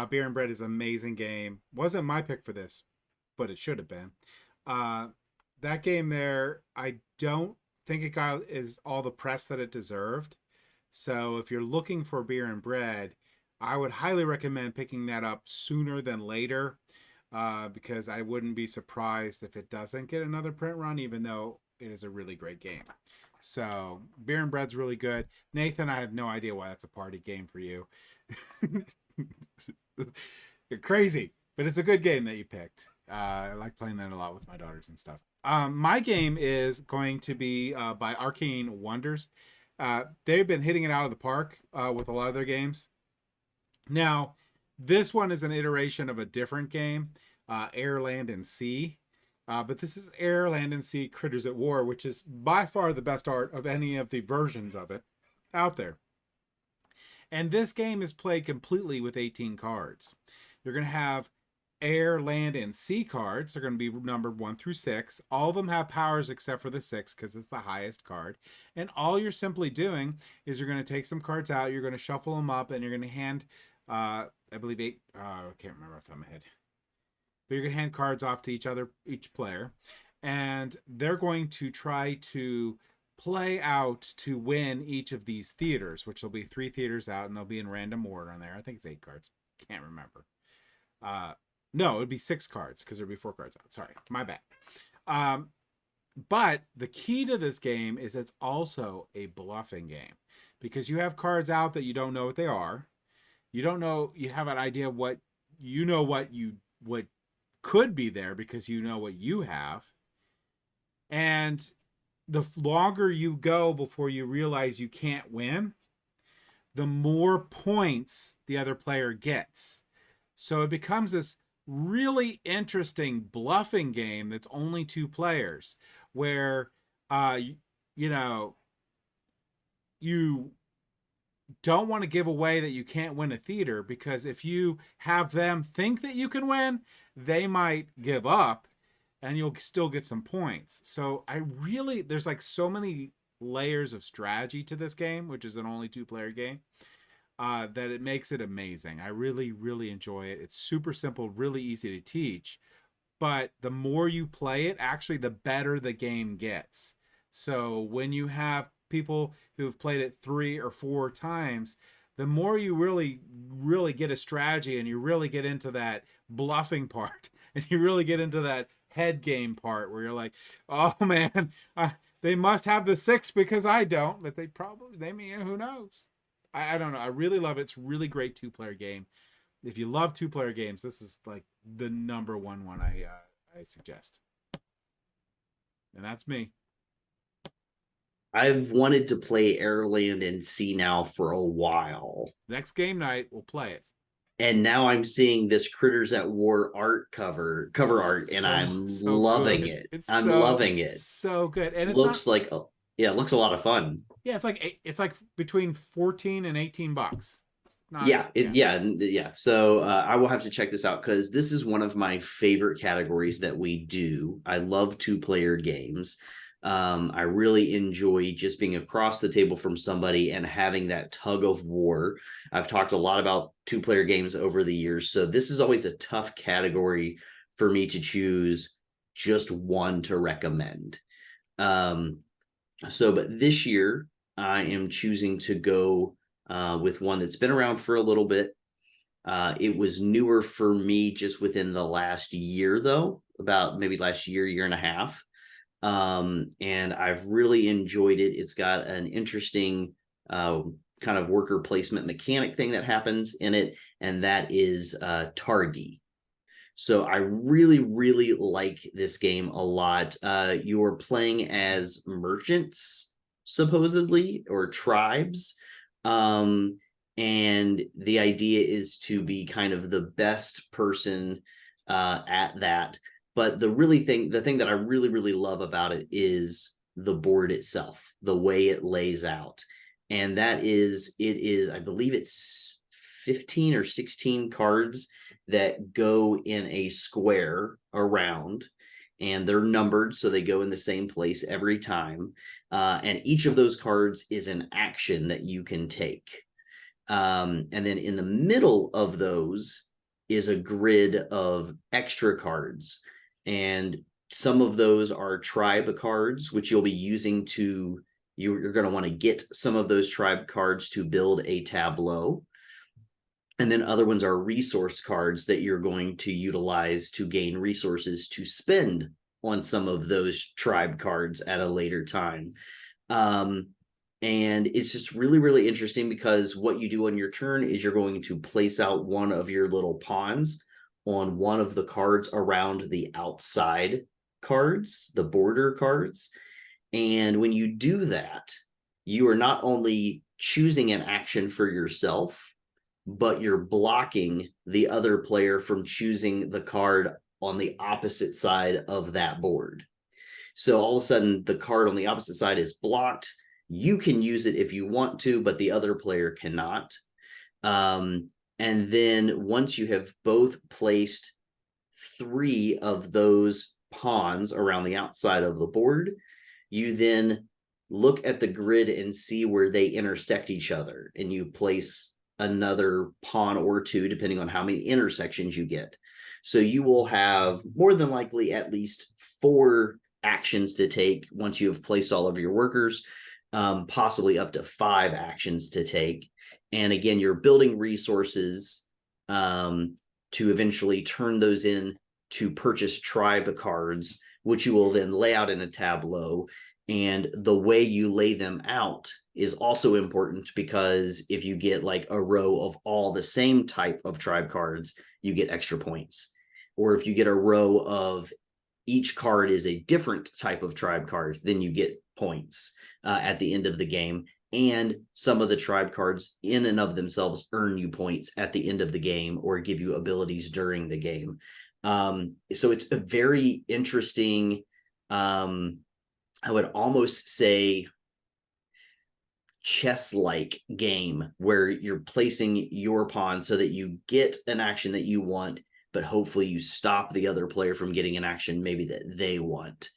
Beer and Bread is an amazing game. Wasn't my pick for this, but it should have been. That game there, I don't think it got all the press that it deserved. So if you're looking for Beer and Bread, I would highly recommend picking that up sooner than later. because I wouldn't be surprised if it doesn't get another print run, even though it is a really great game. So Beer and Bread's really good. Nathan, I have no idea why that's a party game for you. You're crazy, but it's a good game that you picked. I like playing that a lot with my daughters and stuff. My game is going to be by Arcane Wonders. They've been hitting it out of the park with a lot of their games. Now, this one is an iteration of a different game, Air, Land, and Sea. But this is Air, Land, and Sea Critters at War, which is by far the best art of any of the versions of it out there. And this game is played completely with 18 cards. You're going to have Air, Land, and Sea cards. They're going to be numbered 1 through 6. All of them have powers except for the 6 because it's the highest card. And all you're simply doing is you're going to take some cards out, you're going to shuffle them up, and you're going to hand, I believe 8, I can't remember off the top of my head. But you're going to hand cards off to each player. And they're going to try to play out to win each of these theaters, which will be 3 theaters out, and they'll be in random order on there. I think it's 8 cards. Can't remember. No, it would be 6 cards because there'd be 4 cards out. Sorry, my bad. But the key to this game is it's also a bluffing game because you have cards out that you don't know what they are. You don't know, you have an idea what could be there because you know what you have. And the longer you go before you realize you can't win, the more points the other player gets. So it becomes this really interesting bluffing game that's only 2 players where, you don't want to give away that you can't win a theater because if you have them think that you can win, they might give up and you'll still get some points. So there's like so many layers of strategy to this game, which is an only 2-player game, that it makes it amazing. I really, really enjoy it. It's super simple, really easy to teach, but the more you play it, actually, the better the game gets. So when you have people who've played it 3 or 4 times, the more you really, really get a strategy and you really get into that bluffing part and you really get into that head game part where you're like, oh man, they must have the 6 because I don't, but they may, who knows? I don't know. I really love it. It's a really great 2-player game. If you love 2-player games, this is like the number one I suggest. And that's me. I've wanted to play Air, Land, and Sea now for a while. Next game night, we'll play it. And now I'm seeing this Critters at War cover art, and I'm loving it. I'm loving it. So good. And it looks like a lot of fun. Yeah, it's like between $14 and $18. So I will have to check this out because this is one of my favorite categories that we do. I love 2-player games. I really enjoy just being across the table from somebody and having that tug of war. I've talked a lot about 2-player games over the years, so this is always a tough category for me to choose just one to recommend. But this year I am choosing to go with one that's been around for a little bit. It was newer for me just within the last year, though, about maybe last year and a half. And I've really enjoyed it. It's got an interesting kind of worker placement mechanic thing that happens in it, and that is Targi. So I really, really like this game a lot. You're playing as merchants, supposedly, or tribes. And the idea is to be kind of the best person at that. But the thing that I really, really love about it is the board itself, the way it lays out. And it is, I believe it's 15 or 16 cards that go in a square around, and they're numbered, so they go in the same place every time. And each of those cards is an action that you can take. And then in the middle of those is a grid of extra cards. And some of those are tribe cards, which you'll be using you're going to want to get some of those tribe cards to build a tableau. And then other ones are resource cards that you're going to utilize to gain resources to spend on some of those tribe cards at a later time. And it's just really, really interesting because what you do on your turn is you're going to place out one of your little pawns on one of the cards around the outside cards, the border cards. And when you do that, you are not only choosing an action for yourself, but you're blocking the other player from choosing the card on the opposite side of that board. So all of a sudden, the card on the opposite side is blocked. You can use it if you want to, but the other player cannot. And then once you have both placed 3 of those pawns around the outside of the board, you then look at the grid and see where they intersect each other, and you place another pawn or 2, depending on how many intersections you get. So you will have more than likely at least 4 actions to take once you have placed all of your workers, possibly up to 5 actions to take. And again, you're building resources to eventually turn those in to purchase tribe cards, which you will then lay out in a tableau. And the way you lay them out is also important, because if you get like a row of all the same type of tribe cards, you get extra points. Or if you get a row of each card is a different type of tribe card, then you get points at the end of the game. And some of the tribe cards in and of themselves earn you points at the end of the game or give you abilities during the game. So it's a very interesting, I would almost say, chess-like game where you're placing your pawn so that you get an action that you want, but hopefully you stop the other player from getting an action maybe that they want.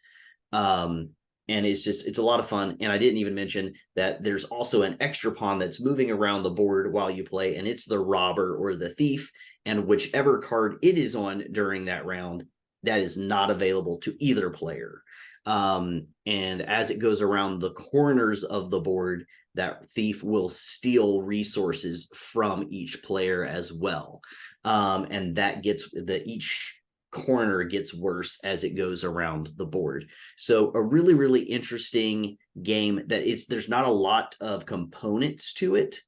And it's a lot of fun. And I didn't even mention that there's also an extra pawn that's moving around the board while you play, and it's the robber or the thief. And whichever card it is on during that round, that is not available to either player. And as it goes around the corners of the board, that thief will steal resources from each player as well. And that gets each corner gets worse as it goes around the board. So a really, really interesting game that there's not a lot of components to it,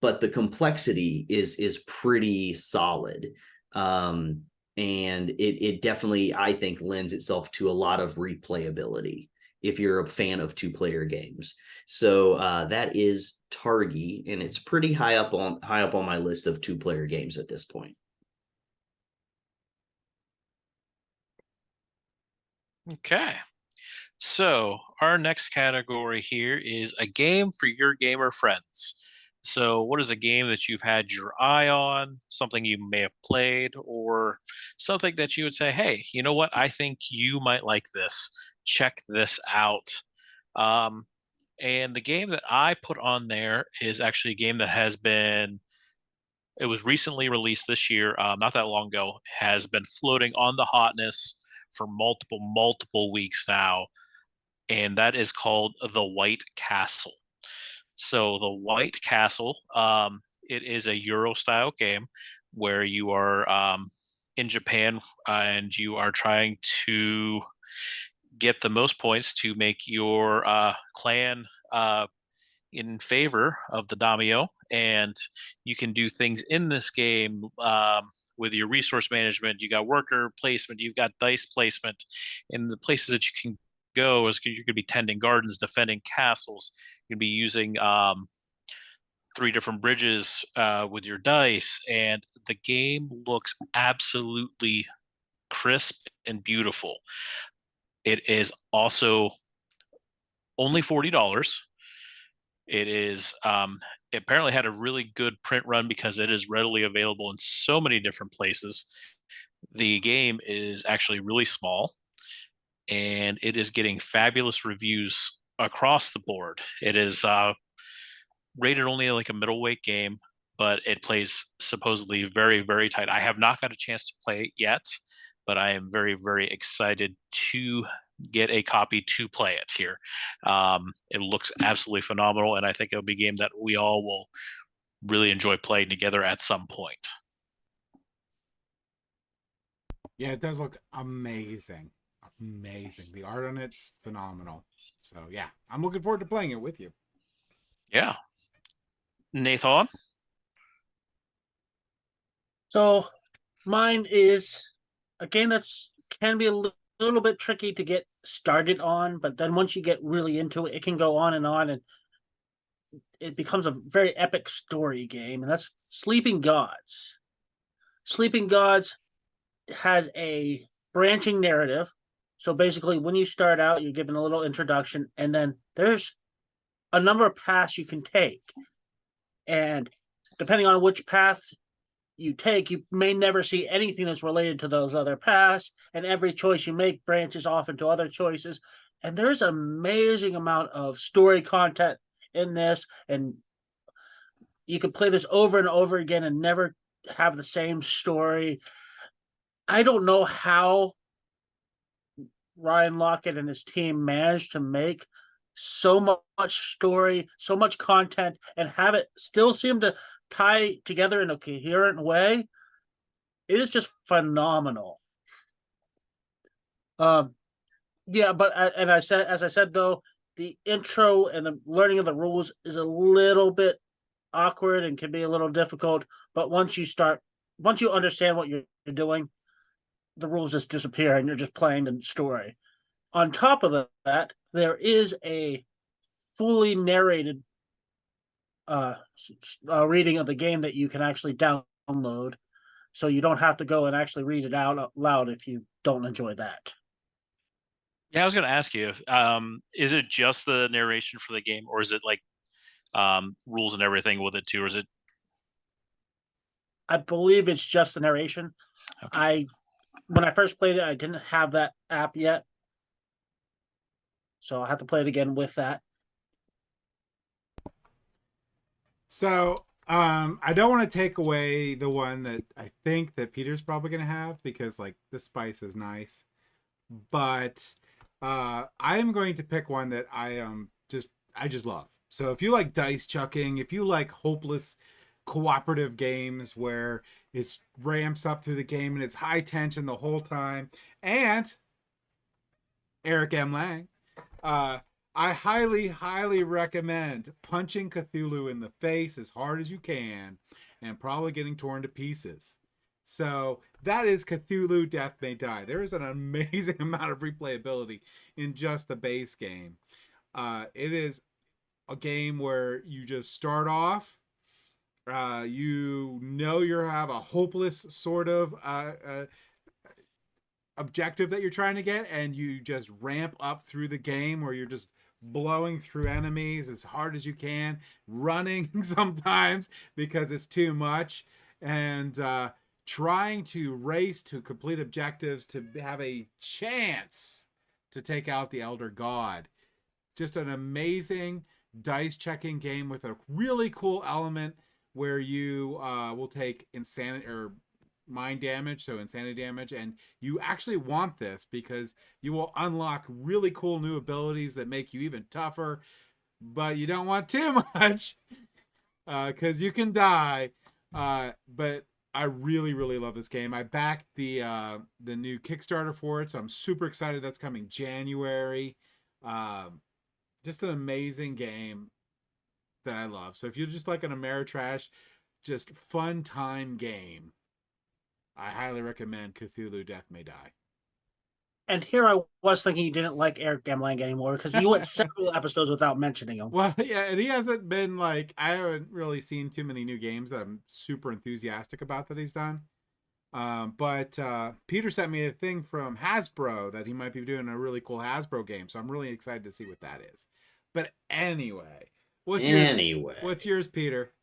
but the complexity is pretty solid. And it definitely, I think, lends itself to a lot of replayability if you're a fan of 2-player games. So that is Targi, and it's pretty high up on my list of 2-player games at this point. Okay. So our next category here is a game for your gamer friends. So what is a game that you've had your eye on, something you may have played, or something that you would say, hey, you know what? I think you might like this. Check this out. And the game that I put on there is actually a game that it was recently released this year, not that long ago, has been floating on the hotness for multiple weeks now, and that is called The White Castle. So The White Castle, it is a Euro style game where you are in Japan and you are trying to get the most points to make your clan in favor of the daimyo, and you can do things in this game with your resource management. You got worker placement, you've got dice placement, and the places that you can go is you could be tending gardens, defending castles. You can be using 3 different bridges with your dice, and the game looks absolutely crisp and beautiful. It is also only $40. It is it apparently had a really good print run because it is readily available in so many different places. The game is actually really small, and it is getting fabulous reviews across the board. It is rated only like a middleweight game, but it plays supposedly very, very tight. I have not got a chance to play it yet, but I am very, very excited to get a copy to play it here. It looks absolutely phenomenal, and I think it'll be a game that we all will really enjoy playing together at some point. Yeah, it does look amazing. Amazing. The art on it's phenomenal. So yeah, I'm looking forward to playing it with you. Yeah. Nathan? So mine is a game that's can be a little bit tricky to get started on, but then once you get really into it, it can go on, and it becomes a very epic story game, and that's Sleeping Gods. Sleeping Gods has a branching narrative. So basically, when you start out, you're given a little introduction, and then there's a number of paths you can take. And depending on which path you take, you may never see anything that's related to those other paths. And every choice you make branches off into other choices. And there's an amazing amount of story content in this. And you could play this over and over again and never have the same story. I don't know how Ryan Lockett and his team managed to make so much story, so much content, and have it still seem to tie together in a coherent way. It is just phenomenal. Yeah, but as I said though, the intro and the learning of the rules is a little bit awkward and can be a little difficult. But once you understand what you're doing, the rules just disappear and you're just playing the story. On top of that, there is a fully narrated reading of the game that you can actually download, so you don't have to go and actually read it out loud if you don't enjoy that. Yeah, I was going to ask you, is it just the narration for the game, or is it like rules and everything with it too, or is it? I believe it's just the narration. Okay. When I first played it, I didn't have that app yet, so I have to play it again with that. So I don't want to take away the one that I think that Peter's probably going to have, because like the spice is nice, but I am going to pick one that I just love. So if you like dice chucking, if you like hopeless cooperative games where it ramps up through the game and it's high tension the whole time, and Eric M. Lang, I highly recommend punching Cthulhu in the face as hard as you can and probably getting torn to pieces. So that is Cthulhu Death May Die. There is an amazing amount of replayability in just the base game. It is a game where you just start off, you have a hopeless sort of objective that you're trying to get, and you just ramp up through the game where you're just blowing through enemies as hard as you can, running sometimes because it's too much, and trying to race to complete objectives to have a chance to take out the Elder God. Just an amazing dice checking game with a really cool element where you will take insanity or mind damage, so insanity damage, and you actually want this because you will unlock really cool new abilities that make you even tougher, but you don't want too much because you can die. But I really love this game. I backed the new Kickstarter for it, so I'm super excited. That's coming January. Just an amazing game that I love. So if you're just like an Ameritrash, just fun time game, I highly recommend Cthulhu Death May Die. And here I was thinking you didn't like Eric M. Lang anymore because you went several episodes without mentioning him. Well, yeah, and he hasn't been like, I haven't really seen too many new games that I'm super enthusiastic about that he's done. But Peter sent me a thing from Hasbro that he might be doing a really cool Hasbro game, so I'm really excited to see what that is. But anyway, what's yours, Peter?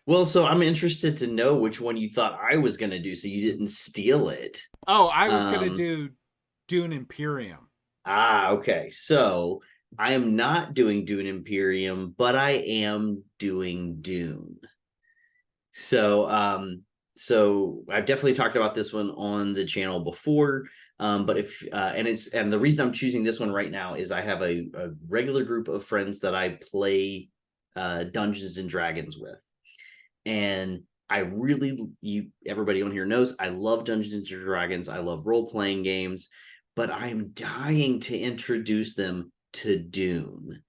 Well, so I'm interested to know which one you thought I was going to do, so you didn't steal it. Oh, I was going to do Dune Imperium. Okay. So I am not doing Dune Imperium, but I am doing Dune. So, so I've definitely talked about this one on the channel before. But and the reason I'm choosing this one right now is I have a regular group of friends that I play Dungeons and Dragons with. And everybody on here knows I love Dungeons and Dragons. I love role-playing games, but I'm dying to introduce them to Dune.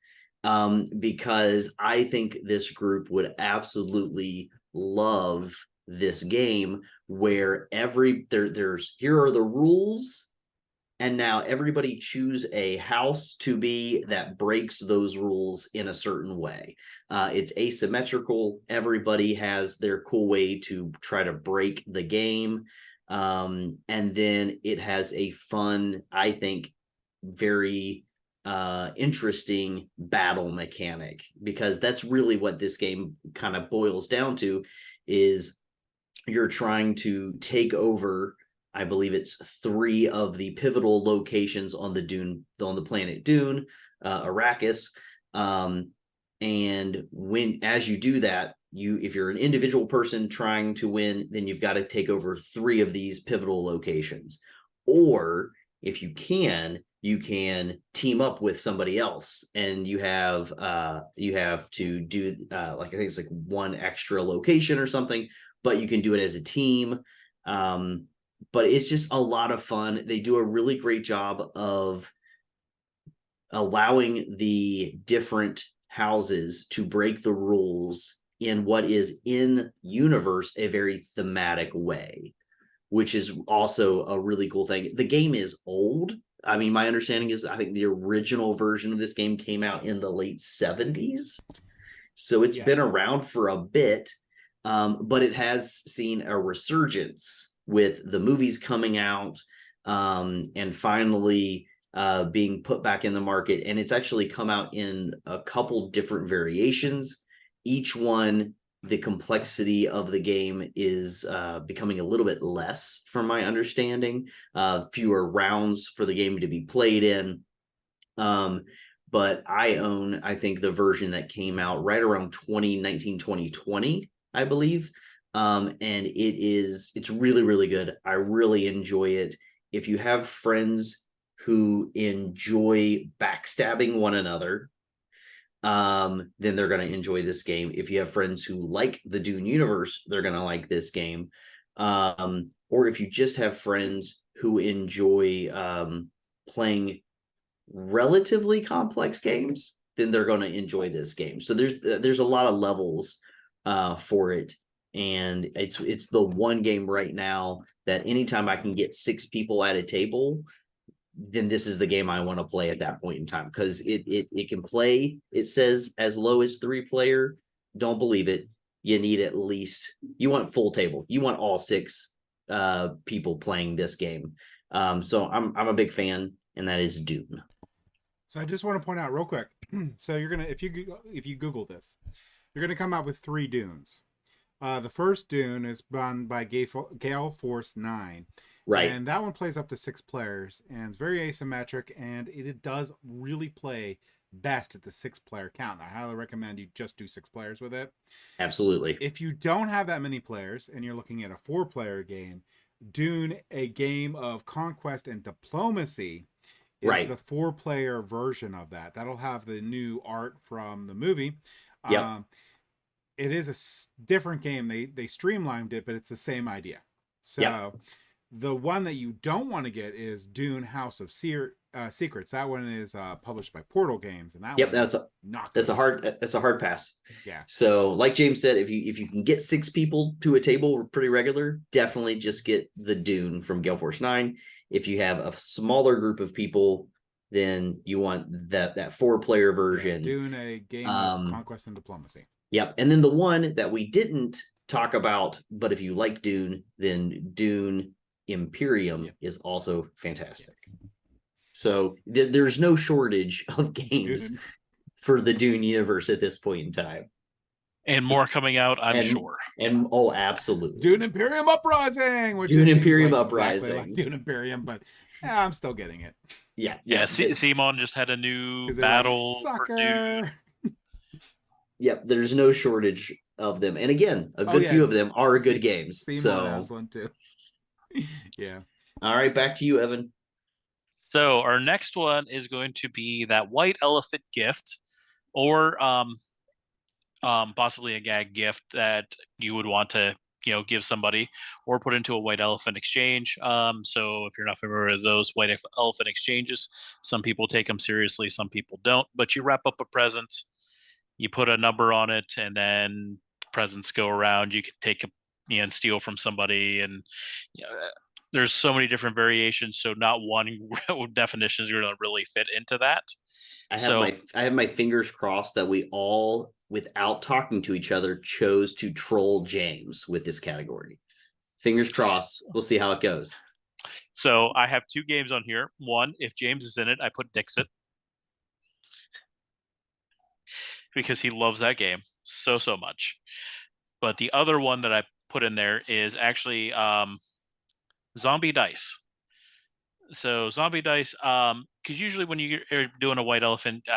Because I think this group would absolutely love this game where there's here are the rules, and now everybody choose a house to be that breaks those rules in a certain way. It's asymmetrical. Everybody has their cool way to try to break the game. And then it has a fun, I think, very interesting battle mechanic, because that's really what this game kind of boils down to, is you're trying to take over, I believe it's 3 of the pivotal locations on the planet Dune, Arrakis. And as you do that, if you're an individual person trying to win, then you've got to take over 3 of these pivotal locations. Or if you can team up with somebody else, and you have to do like, I think it's like 1 extra location or something, but you can do it as a team. But it's just a lot of fun. They do a really great job of allowing the different houses to break the rules in what is in universe a very thematic way, which is also a really cool thing. The game is old. I mean, my understanding is I think the original version of this game came out in the late 70s. So it's been around for a bit, but it has seen a resurgence with the movies coming out, and finally being put back in the market. And it's actually come out in a couple different variations. Each one, the complexity of the game is becoming a little bit less, from my understanding. Fewer rounds for the game to be played in. But I think, the version that came out right around 2019, 2020, I believe. And it's really, really good. I really enjoy it. If you have friends who enjoy backstabbing one another, then they're going to enjoy this game. If you have friends who like the Dune universe, they're going to like this game. Or if you just have friends who enjoy playing relatively complex games, then they're going to enjoy this game. So there's a lot of levels for it. And it's the one game right now that anytime I can get 6 people at a table, then this is the game I want to play at that point in time, because it can play, it says, as low as 3 player. Don't believe it. You need you want full table. You want all 6 people playing this game. So I'm a big fan, and that is Dune. So I just want to point out real quick. So you're gonna, if you Google this, you're gonna come out with 3 Dunes. The first Dune is run by Gale Force 9. Right. And that one plays up to 6 players, and it's very asymmetric, and it does really play best at the 6-player count. I highly recommend you just do 6 players with it. Absolutely. If you don't have that many players and you're looking at a 4-player game, Dune, a game of conquest and diplomacy, is the 4-player version of that. That'll have the new art from the movie. Yep. It is a different game. They streamlined it, but it's the same idea. So the one that you don't want to get is Dune House of Secrets. That one is published by Portal Games, and that's a hard pass. Yeah. So, like James said, if you can get 6 people to a table pretty regular, definitely just get the Dune from Gale Force 9. If you have a smaller group of people, then you want that 4-player version. Dune, a game of conquest and diplomacy. Yep. And then the one that we didn't talk about, but if you like Dune, then Dune Imperium is also fantastic. So there's no shortage of games for the Dune universe at this point in time. And more coming out, I'm sure. And absolutely. Dune Imperium Uprising, which Dune Imperium like Uprising. Exactly like Dune Imperium, but I'm still getting it. Yeah. Simon just had a new battle for Dune. Yep, there's no shortage of them. And again, a good few of them are good games. Simon has one too. Yeah. All right, back to you, Evan. So our next one is going to be that White Elephant Gift, or possibly a gag gift that you would want to give somebody or put into a white elephant exchange. So if you're not familiar with those white elephant exchanges, some people take them seriously, some people don't. But you wrap up a present, you put a number on it, and then presents go around. You can take and steal from somebody, and there's so many different variations. So not one definition is going to really fit into that. I have my fingers crossed that we all, without talking to each other, chose to troll James with this category. Fingers crossed. We'll see how it goes. So I have 2 games on here. One, if James is in it, I put Dixit because he loves that game so much. But the other one that I put in there is actually Zombie Dice. So Zombie Dice, because usually when you're doing a white elephant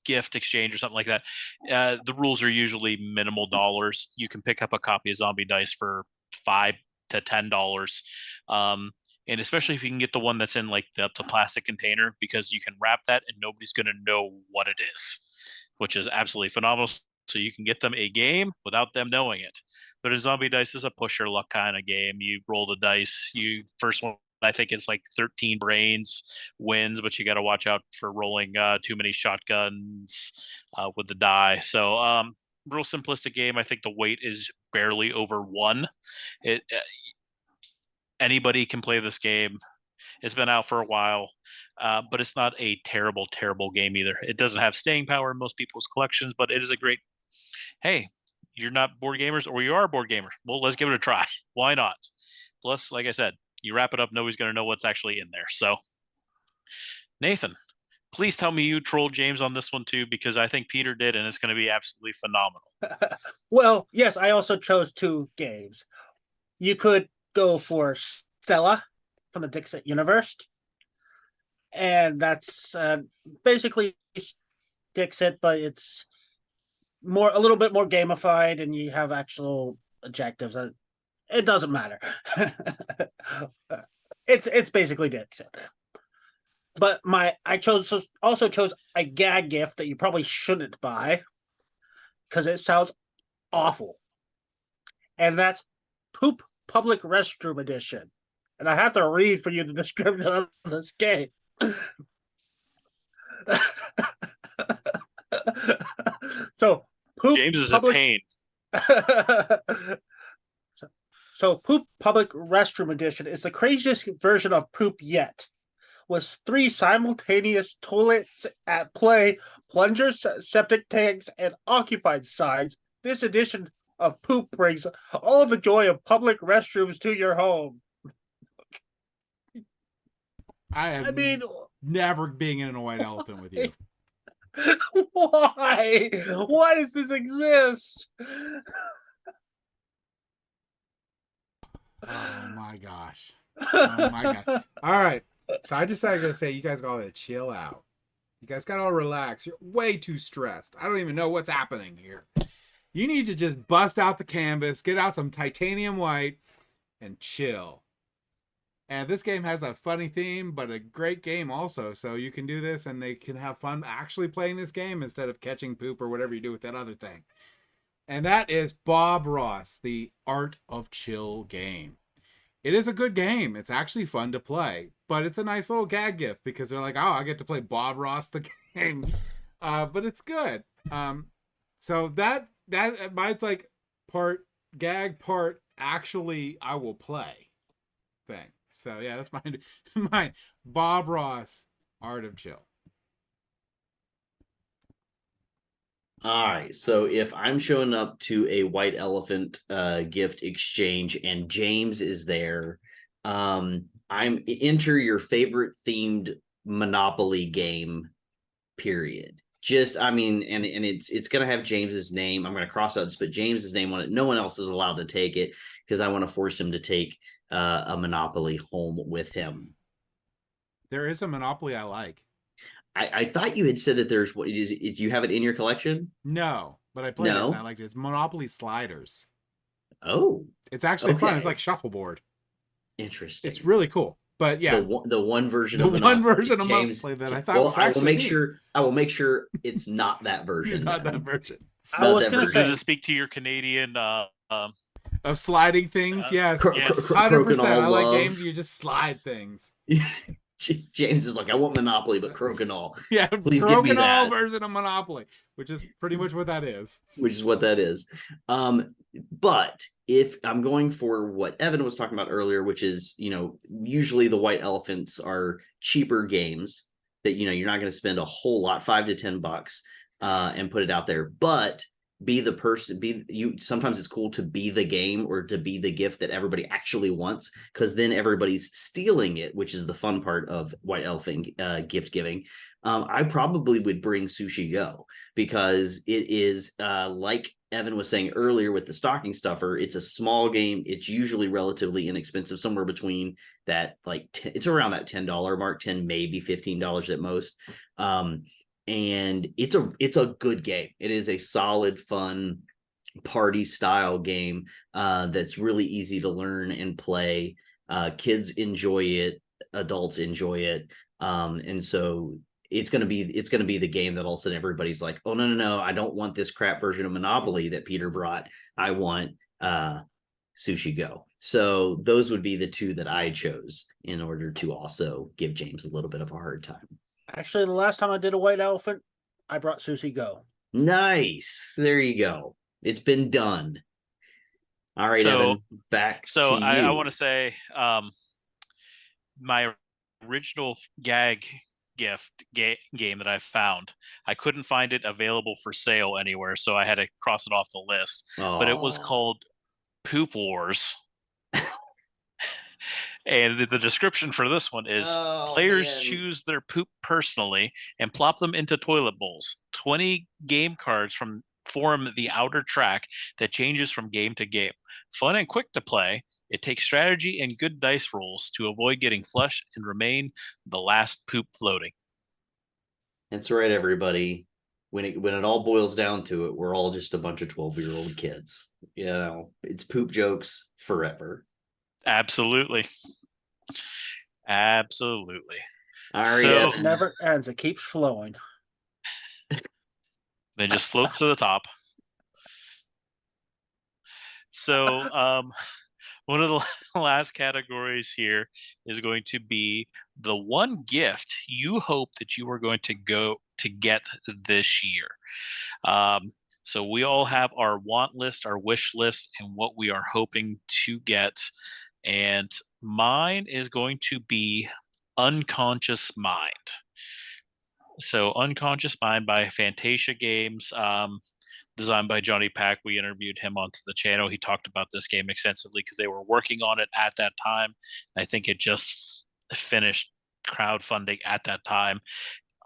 gift exchange or something like that, the rules are usually minimal dollars. You can pick up a copy of Zombie Dice for $5 to $10, and especially if you can get the one that's in like the plastic container, because you can wrap that and nobody's going to know what it is, which is absolutely phenomenal. So you can get them a game without them knowing it. But a Zombie Dice is a push your luck kind of game. You roll the dice. You first one, I think it's like 13 brains wins, but you got to watch out for rolling too many shotguns with the die. So real simplistic game. I think the weight is barely over 1. Anybody can play this game. It's been out for a while, but it's not a terrible game either. It doesn't have staying power in most people's collections, but it is a great, hey, you're not board gamers or you are a board gamer. Well, let's give it a try. Why not? Plus, like I said, you wrap it up, nobody's going to know what's actually in there. So, Nathan, please tell me you trolled James on this one too, because I think Peter did, and it's going to be absolutely phenomenal. Well, yes, I also chose 2 games. You could go for Stella from the Dixit universe, and that's basically Dixit, but it's a little bit more gamified, and you have actual objectives. It doesn't matter. It's basically Dixit. But I also chose a gag gift that you probably shouldn't buy because it sounds awful, and that's Poop Public Restroom Edition. And I have to read for you the description of this game. So Poop James is public... a pain. So Poop Public Restroom Edition is the craziest version of Poop yet. With 3 simultaneous toilets at play, plungers, septic tanks, and occupied signs, this edition of Poop brings all the joy of public restrooms to your home. I mean, never being in a white elephant with you. Why? Why does this exist? Oh my gosh. Oh my gosh. All right. So I decided to say, you guys gotta chill out. You guys gotta relax. You're way too stressed. I don't even know what's happening here. You need to just bust out the canvas, get out some titanium white, and chill. And this game has a funny theme, but a great game also. So you can do this and they can have fun actually playing this game instead of catching poop or whatever you do with that other thing. And that is Bob Ross, the Art of Chill game. It is a good game. It's actually fun to play, but it's a nice little gag gift because they're like, oh, I get to play Bob Ross the game. But it's good. So that mine's like part gag, part actually I will play thing. So yeah, that's mine. Bob Ross, Art of Chill. All right. So if I'm showing up to a white elephant gift exchange and James is there, I'm enter your favorite themed Monopoly game, period. Just, I mean, and it's gonna have James's name. I'm gonna cross out, put James's name on it. No one else is allowed to take it because I want to force him to take a Monopoly home with him. There is a Monopoly I like. I thought you had said that there's what is you have it in your collection? No, but I played it and I liked it. It's Monopoly Sliders. Oh, it's actually fun. It's like shuffleboard. Interesting. It's really cool. But yeah, the one version the of Monopoly. one version of James, Monopoly that I thought well, was I will actually make neat. sure. I will make sure it's not that version. Not that then. version. I Not was that gonna version. Does say it speak to your Canadian Of sliding things, yes, yes. 100%. I like love. games where you just slide things. James is like, I want Monopoly, but Crokinole. Yeah, Please give me Crokinole that. version of Monopoly, which is pretty much what that is. Which is what that is. But if I'm going for what Evan was talking about earlier, which is, usually the white elephants are cheaper games that, you're not going to spend a whole lot, $5 to $10, and put it out there. But be the person, sometimes it's cool to be the game or to be the gift that everybody actually wants, because then everybody's stealing it, which is the fun part of white elephant gift giving. I probably would bring Sushi Go, because it is like Evan was saying earlier with the stocking stuffer. It's a small game. It's usually relatively inexpensive, somewhere between that, it's around that $10 mark, 10 maybe $15 at most. And it's a good game. It is a solid, fun party style game that's really easy to learn and play. Kids enjoy it, adults enjoy it, and so it's gonna be the game that all of a sudden everybody's like, oh no, I don't want this crap version of Monopoly that Peter brought. I want Sushi Go. So those would be the two that I chose in order to also give James a little bit of a hard time. actually the last time I did a white elephant, I brought Sushi Go. Nice. There you go. It's been done. All right, So- Evan, back to you. I want to say my original gag gift game that I found, I couldn't find it available for sale anywhere, so I had to cross it off the list. But it was called Poop Wars. And the description for this one is players choose their poop personally and plop them into toilet bowls. 20 game cards form the outer track that changes from game to game. Fun and quick to play. It takes strategy and good dice rolls to avoid getting flushed and remain the last poop floating. That's right, everybody. When it all boils down to it, we're all just a bunch of 12-year-old kids. It's poop jokes forever. Absolutely. All right, So- It never ends. It keeps flowing. Then just float to the top. So one of the last categories here is going to be the one gift you hope that you are going to go to get this year. So we all have our want list, our wish list, and what we are hoping to get. And mine is going to be Unconscious Mind. So Unconscious Mind by Fantasia Games, designed by Johnny Pack. We interviewed him onto the channel. He talked about this game extensively because they were working on it at that time. I think it just finished crowdfunding at that time.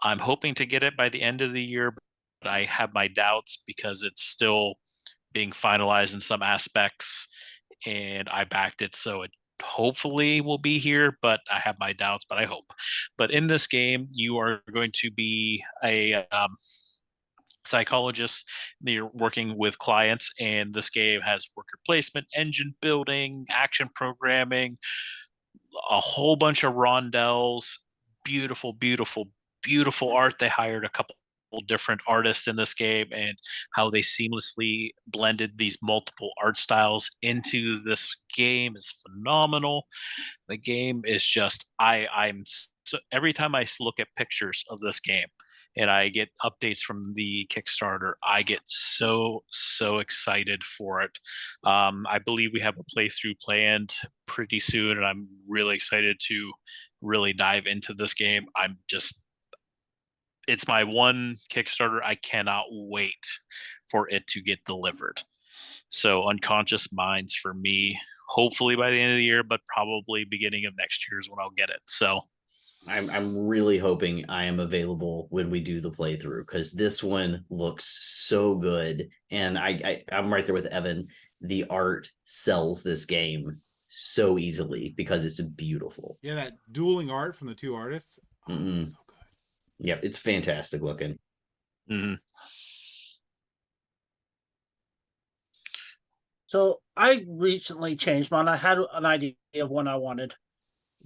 I'm hoping to get it by the end of the year, but I have my doubts because it's still being finalized in some aspects, and I backed it, so it hopefully will be here, but I have my doubts, but I hope. But in this game, you are going to be a psychologist. You're working with clients, and this game has worker placement, engine building, action programming, a whole bunch of rondels, beautiful art. They hired a couple different artists in this game, and how they seamlessly blended these multiple art styles into this game is phenomenal. The game is just I'm so every time I look at pictures of this game and I get updates from the Kickstarter, I get so excited for it. I believe we have a playthrough planned pretty soon, and I'm really excited to really dive into this game. It's my one Kickstarter. I cannot wait for it to get delivered. So Unconscious Minds for me, hopefully by the end of the year, but probably beginning of next year is when I'll get it. So I'm really hoping I am available when we do the playthrough, because this one looks so good. And I'm right there with Evan. The art sells this game so easily because it's beautiful. Yeah, that dueling art from the two artists. Oh, so good. Yep, it's fantastic looking. mm-hmm. So I recently changed mine. I had an idea of one I wanted,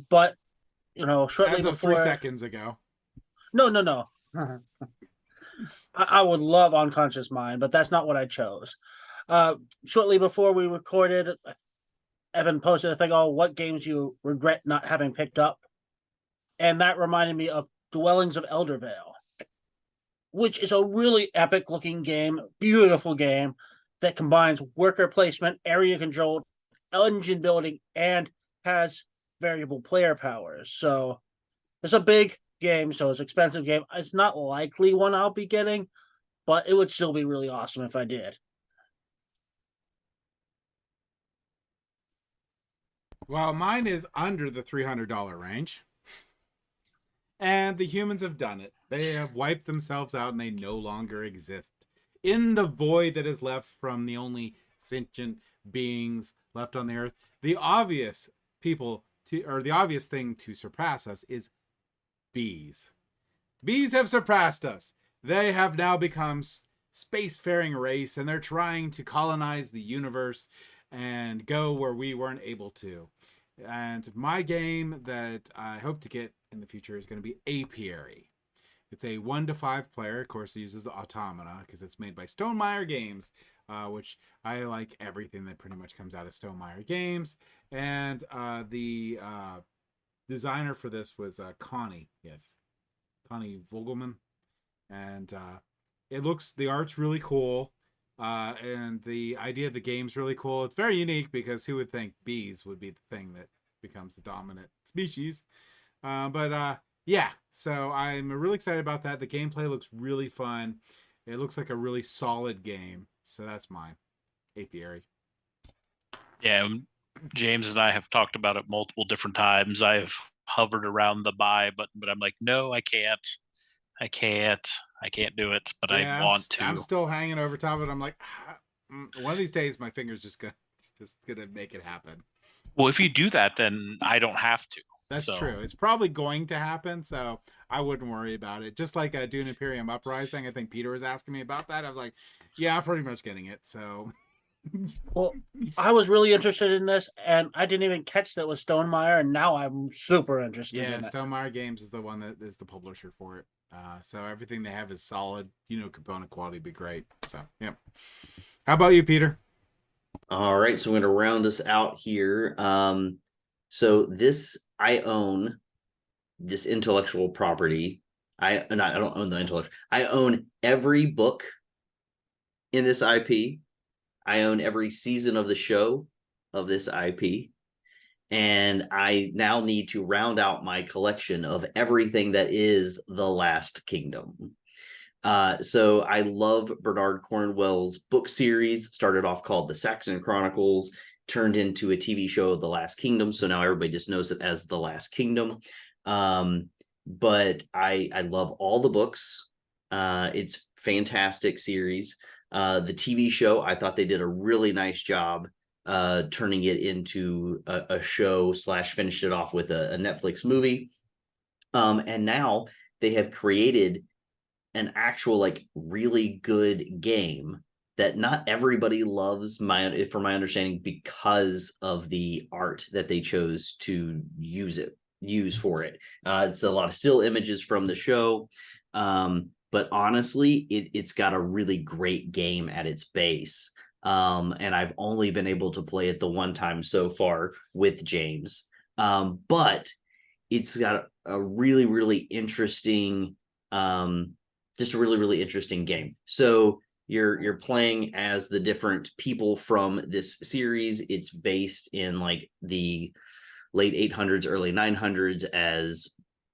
but shortly As of 3 before. seconds ago. No. I would love Unconscious Mind, but that's not what I chose. Shortly before we recorded, Evan posted a thing, what games you regret not having picked up? And that reminded me of Dwellings of Eldervale, which is a really epic looking game, beautiful game that combines worker placement, area control, engine building, and has variable player powers. So it's a big game, so it's an expensive game. It's not likely one I'll be getting, but it would still be really awesome if I did. Well, mine is under the $300 range. And the humans have done it. They have wiped themselves out and they no longer exist. In the void that is left from the only sentient beings left on the earth, the obvious the obvious thing to surpass us is bees. Bees have surpassed us. They have now become spacefaring race, and they're trying to colonize the universe and go where we weren't able to. And my game that I hope to get in the future is going to be Apiary. It's a 1 to 5 player. Of course, it uses the Automata because it's made by Stonemaier Games, which I like everything that pretty much comes out of Stonemaier Games. And the designer for this was Connie Vogelman. And the art's really cool. And the idea of the game's really cool. It's very unique because who would think bees would be the thing that becomes the dominant species? Yeah, so I'm really excited about that. The gameplay looks really fun. It looks like a really solid game. So that's mine. Apiary. Yeah, James and I have talked about it multiple different times. I've hovered around the buy button, but I'm like, no, I can't do it, but I want to. I'm still hanging over top of it. I'm like, one of these days my finger's just gonna make it happen. Well, if you do that, then I don't have to. That's true. It's probably going to happen, so I wouldn't worry about it. Just like Dune Imperium Uprising, I think Peter was asking me about that. I was like, yeah, I'm pretty much getting it. So, well, I was really interested in this, and I didn't even catch that it was Stonemaier, and now I'm super interested. Yeah, in it. Stonemaier Games is the one that is the publisher for it. So everything they have is solid. Component quality would be great. So, yeah. How about you, Peter? All right, so I'm going to round us out here. So I own this intellectual property. I don't own the intellectual. I own every book in this IP. I own every season of the show of this IP. And I now need to round out my collection of everything that is The Last Kingdom. So I love Bernard Cornwell's book series. Started off called The Saxon Chronicles, turned into a TV show, The Last Kingdom. So now everybody just knows it as The Last Kingdom. But I love all the books. It's fantastic series. The TV show, I thought they did a really nice job turning it into a show / finished it off with a Netflix movie. And now they have created an actual really good game that not everybody loves, from my understanding, because of the art that they chose to use for it. It's a lot of still images from the show. But honestly, it's got a really great game at its base. And I've only been able to play it the one time so far with James. But it's got a really, really interesting, just a really, really interesting game. So you're playing as the different people from this series. It's based in the late 800s, early 900s, as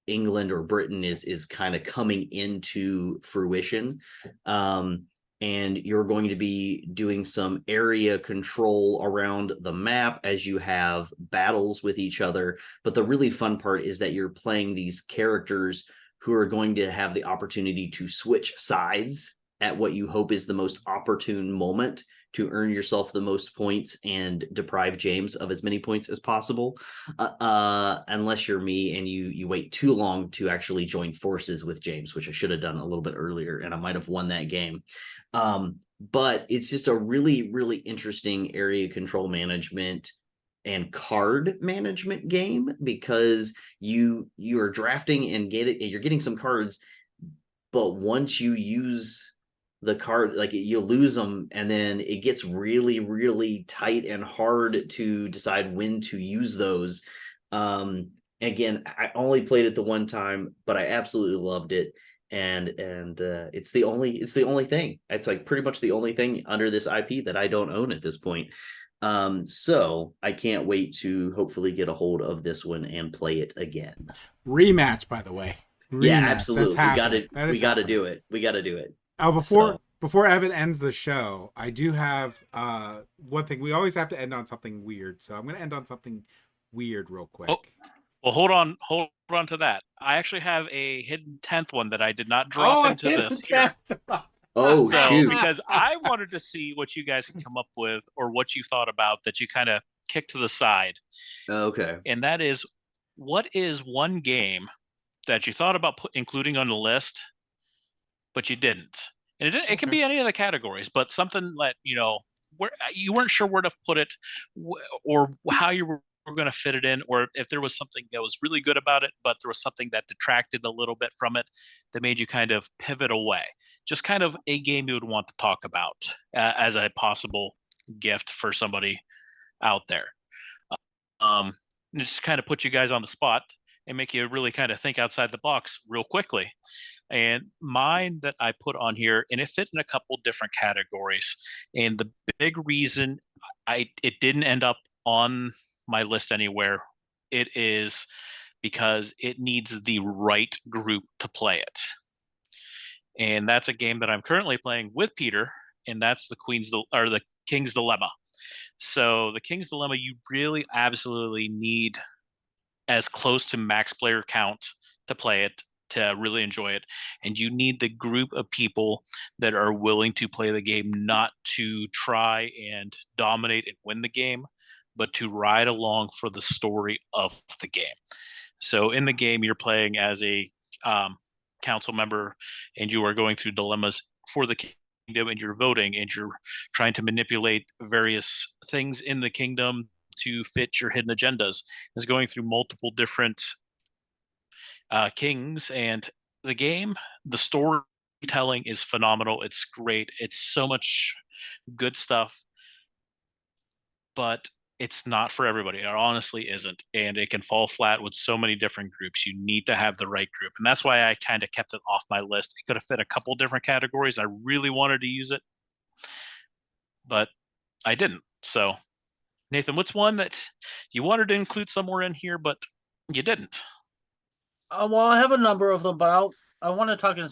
England or Britain is kind of coming into fruition. And you're going to be doing some area control around the map as you have battles with each other. But the really fun part is that you're playing these characters who are going to have the opportunity to switch sides at what you hope is the most opportune moment to earn yourself the most points and deprive James of as many points as possible. Unless you're me and you wait too long to actually join forces with James, which I should have done a little bit earlier, and I might have won that game. But it's just a really, really interesting area control management and card management game, because you are drafting and you're getting some cards, but once you use the card, like you lose them, and then it gets really, really tight and hard to decide when to use those. Again, I only played it the one time, but I absolutely loved it. And it's the only thing. It's like pretty much the only thing under this IP that I don't own at this point. So I can't wait to hopefully get a hold of this one and play it again. Rematch, by the way. Rematch. Yeah, absolutely. That's We got happening. to we got to do it. We got to do it. Oh, So, before Evan ends the show, I do have one thing. We always have to end on something weird, so I'm going to end on something weird real quick. Oh, well, hold on to that. I actually have a hidden 10th one that I did not drop into this here. oh So, shoot. because I wanted to see what you guys could come up with or what you thought about that you kind of kicked to the side. Okay. And that is, what is one game that you thought about including on the list, but you didn't? And it can be any of the categories, but something that, where you weren't sure where to put it or how you were going to fit it in, or if there was something that was really good about it, but there was something that detracted a little bit from it that made you kind of pivot away. Just kind of a game you would want to talk about as a possible gift for somebody out there. Just kind of put you guys on the spot and make you really kind of think outside the box real quickly. And mine that I put on here, and it fit in a couple different categories. And the big reason it didn't end up on my list anywhere, it is because it needs the right group to play it. And that's a game that I'm currently playing with Peter, and that's the King's Dilemma. So the King's Dilemma, you really absolutely need as close to max player count to play it, to really enjoy it. And you need the group of people that are willing to play the game, not to try and dominate and win the game, but to ride along for the story of the game. So in the game, you're playing as a council member, and you are going through dilemmas for the kingdom, and you're voting, and you're trying to manipulate various things in the kingdom to fit your hidden agendas. Is going through multiple different kings, and the storytelling is phenomenal. It's great. It's so much good stuff, but it's not for everybody. It honestly isn't, and it can fall flat with so many different groups. You need to have the right group, and that's why I kind of kept it off my list. It could have fit a couple different categories. I really wanted to use it, but I didn't. So, Nathan, what's one that you wanted to include somewhere in here, but you didn't? Well, I have a number of them, but I want to talk in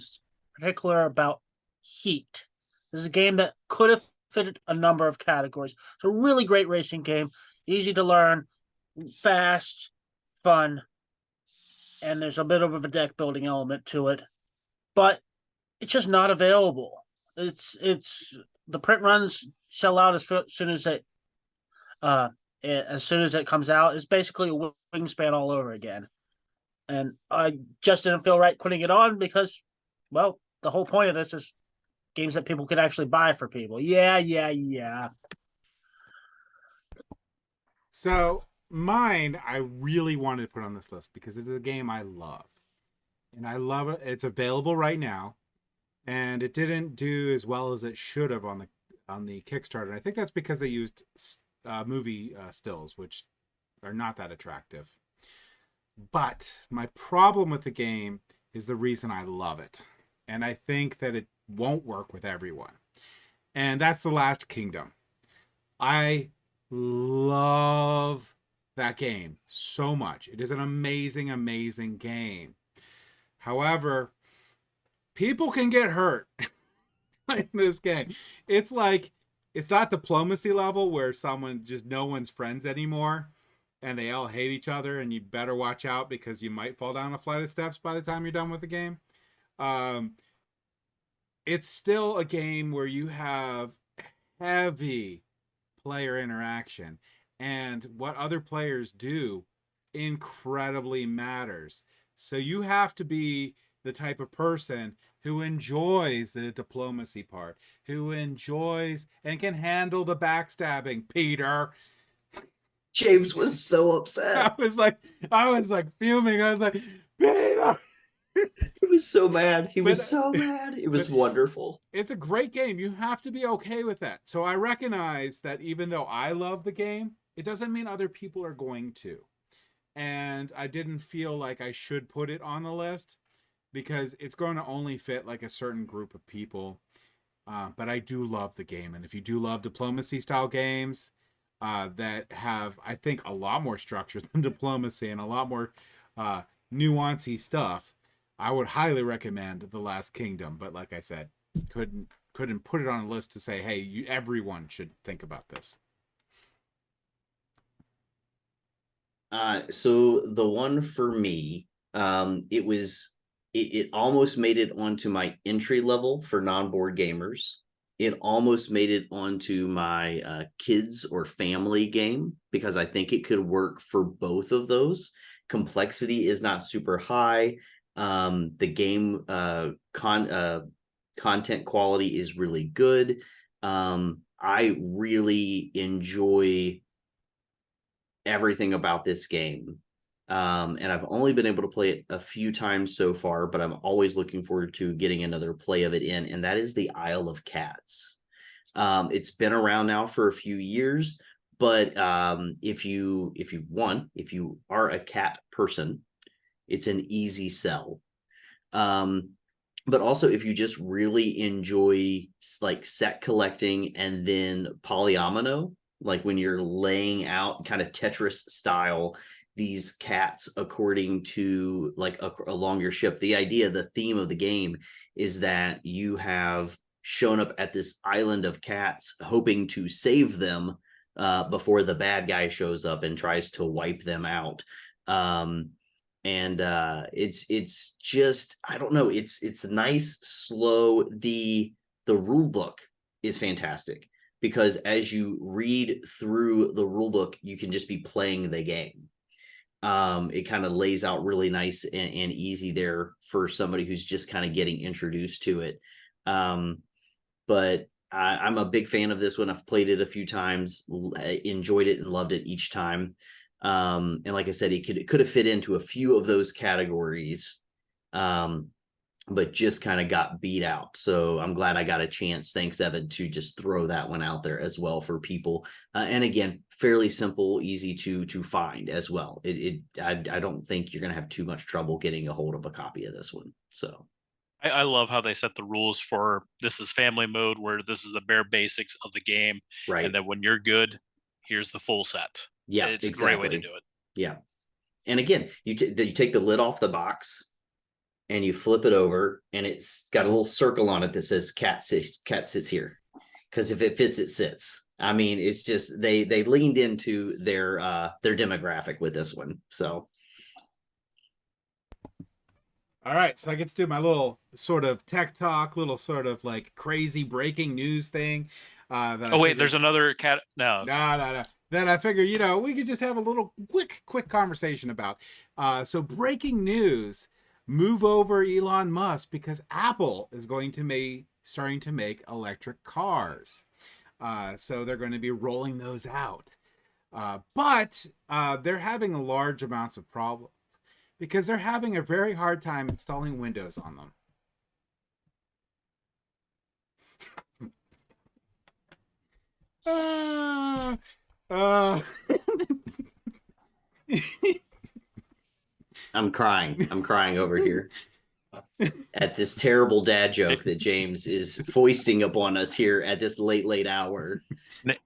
particular about Heat. This is a game that could have fitted a number of categories. It's a really great racing game, easy to learn, fast, fun, and there's a bit of a deck building element to it. But it's just not available. It's the print runs sell out as soon as it comes out. It's basically a Wingspan all over again. And I just didn't feel right putting it on because, well, the whole point of this is games that people can actually buy for people. Yeah. So mine, I really wanted to put on this list because it's a game I love. And I love it. It's available right now. And it didn't do as well as it should have on the Kickstarter. And I think that's because they used movie stills, which are not that attractive. But my problem with the game is the reason I love it. And I think that it won't work with everyone. And that's The Last Kingdom. I love that game so much. It is an amazing, amazing game. However, people can get hurt in this game. It's like, it's not diplomacy level where no one's friends anymore. And they all hate each other, and you better watch out because you might fall down a flight of steps by the time you're done with the game. It's still a game where you have heavy player interaction, and what other players do incredibly matters. So you have to be the type of person who enjoys the diplomacy part, who enjoys and can handle the backstabbing, Peter. James was so I upset. was like fuming. I was like, Peter. He was so mad. He was But so mad. It was but wonderful. it's a great game. You have to be okay with that. So I recognize that even though I love the game, it doesn't mean other people are going to. And I didn't feel like I should put it on the list because it's going to only fit like a certain group of people. But I do love the game. And if you do love diplomacy style games that have, I think, a lot more structure than diplomacy and a lot more nuancy stuff, I would highly recommend The Last Kingdom. But like I said, couldn't put it on a list to say, hey, everyone should think about this. So the one for me, it almost made it onto my entry level for non-board gamers. It almost made it onto my kids or family game because I think it could work for both of those. Complexity is not super high. The game content quality is really good. I really enjoy everything about this game. And I've only been able to play it a few times so far, but I'm always looking forward to getting another play of it in, and that is the Isle of Cats. It's been around now for a few years, but if you are a cat person, it's an easy sell. But also if you just really enjoy like set collecting and then polyomino, like when you're laying out kind of Tetris style these cats according to like along your ship. The idea, the theme of the game is that you have shown up at this island of cats hoping to save them before the bad guy shows up and tries to wipe them out. And it's just, I don't know, it's nice, slow. The rule book is fantastic because as you read through the rule book, you can just be playing the game. It kind of lays out really nice and easy there for somebody who's just kind of getting introduced to it. But I'm a big fan of this one. I've played it a few times, enjoyed it and loved it each time. And like I said, it could have fit into a few of those categories, but just kind of got beat out. So I'm glad I got a chance, thanks Evan, to just throw that one out there as well for people. And again, fairly simple, easy to find as well. I don't think you're gonna have too much trouble getting a hold of a copy of this one. So I love how they set the rules for this is family mode, where this is the bare basics of the game, right, and then when you're good, here's the full set. yeah, It's exactly. a great way to do it. Yeah, and again, you take the lid off the box and you flip it over, and it's got a little circle on it that says cat sits here, because if it fits, it sits. I mean, it's just they leaned into their demographic with this one. So all right, so I get to do my little sort of tech talk, little sort of like crazy breaking news thing. There's another cat. No. No. Then I figure, we could just have a little quick conversation about. So breaking news, move over Elon Musk because Apple is going to starting to make electric cars. So they're going to be rolling those out. But they're having large amounts of problems because they're having a very hard time installing Windows on them. I'm crying over here at this terrible dad joke that James is foisting upon us here at this late hour.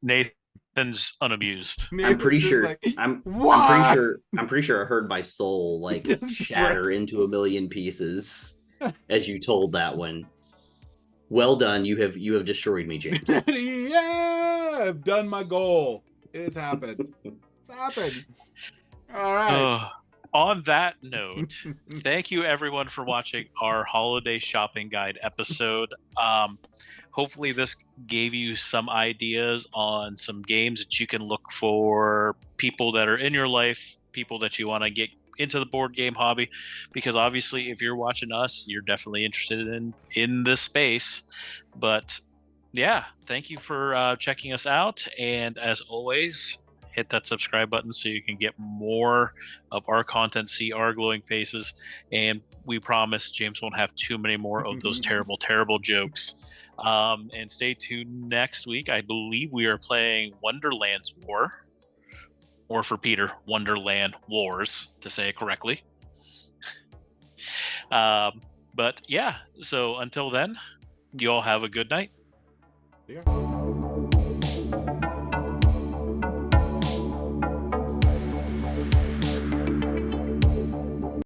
Nathan's unamused. I'm pretty sure. Like, I'm pretty sure I heard my soul like Just shatter into a million pieces as you told that one. Well done. You have destroyed me, James. Yeah, I've done my goal. It's happened. It's happened. All right. On that note, thank you everyone for watching our holiday shopping guide episode. Hopefully this gave you some ideas on some games that you can look for, people that are in your life, people that you want to get into the board game hobby, because obviously if you're watching us, you're definitely interested in this space. But yeah, thank you for checking us out, and as always, hit that subscribe button so you can get more of our content, see our glowing faces, and we promise James won't have too many more of those terrible, terrible jokes. And stay tuned next week. I believe we are playing Wonderland's War, or for Peter, Wonderland Wars, to say it correctly. But yeah, so until then, you all have a good night. Yeah.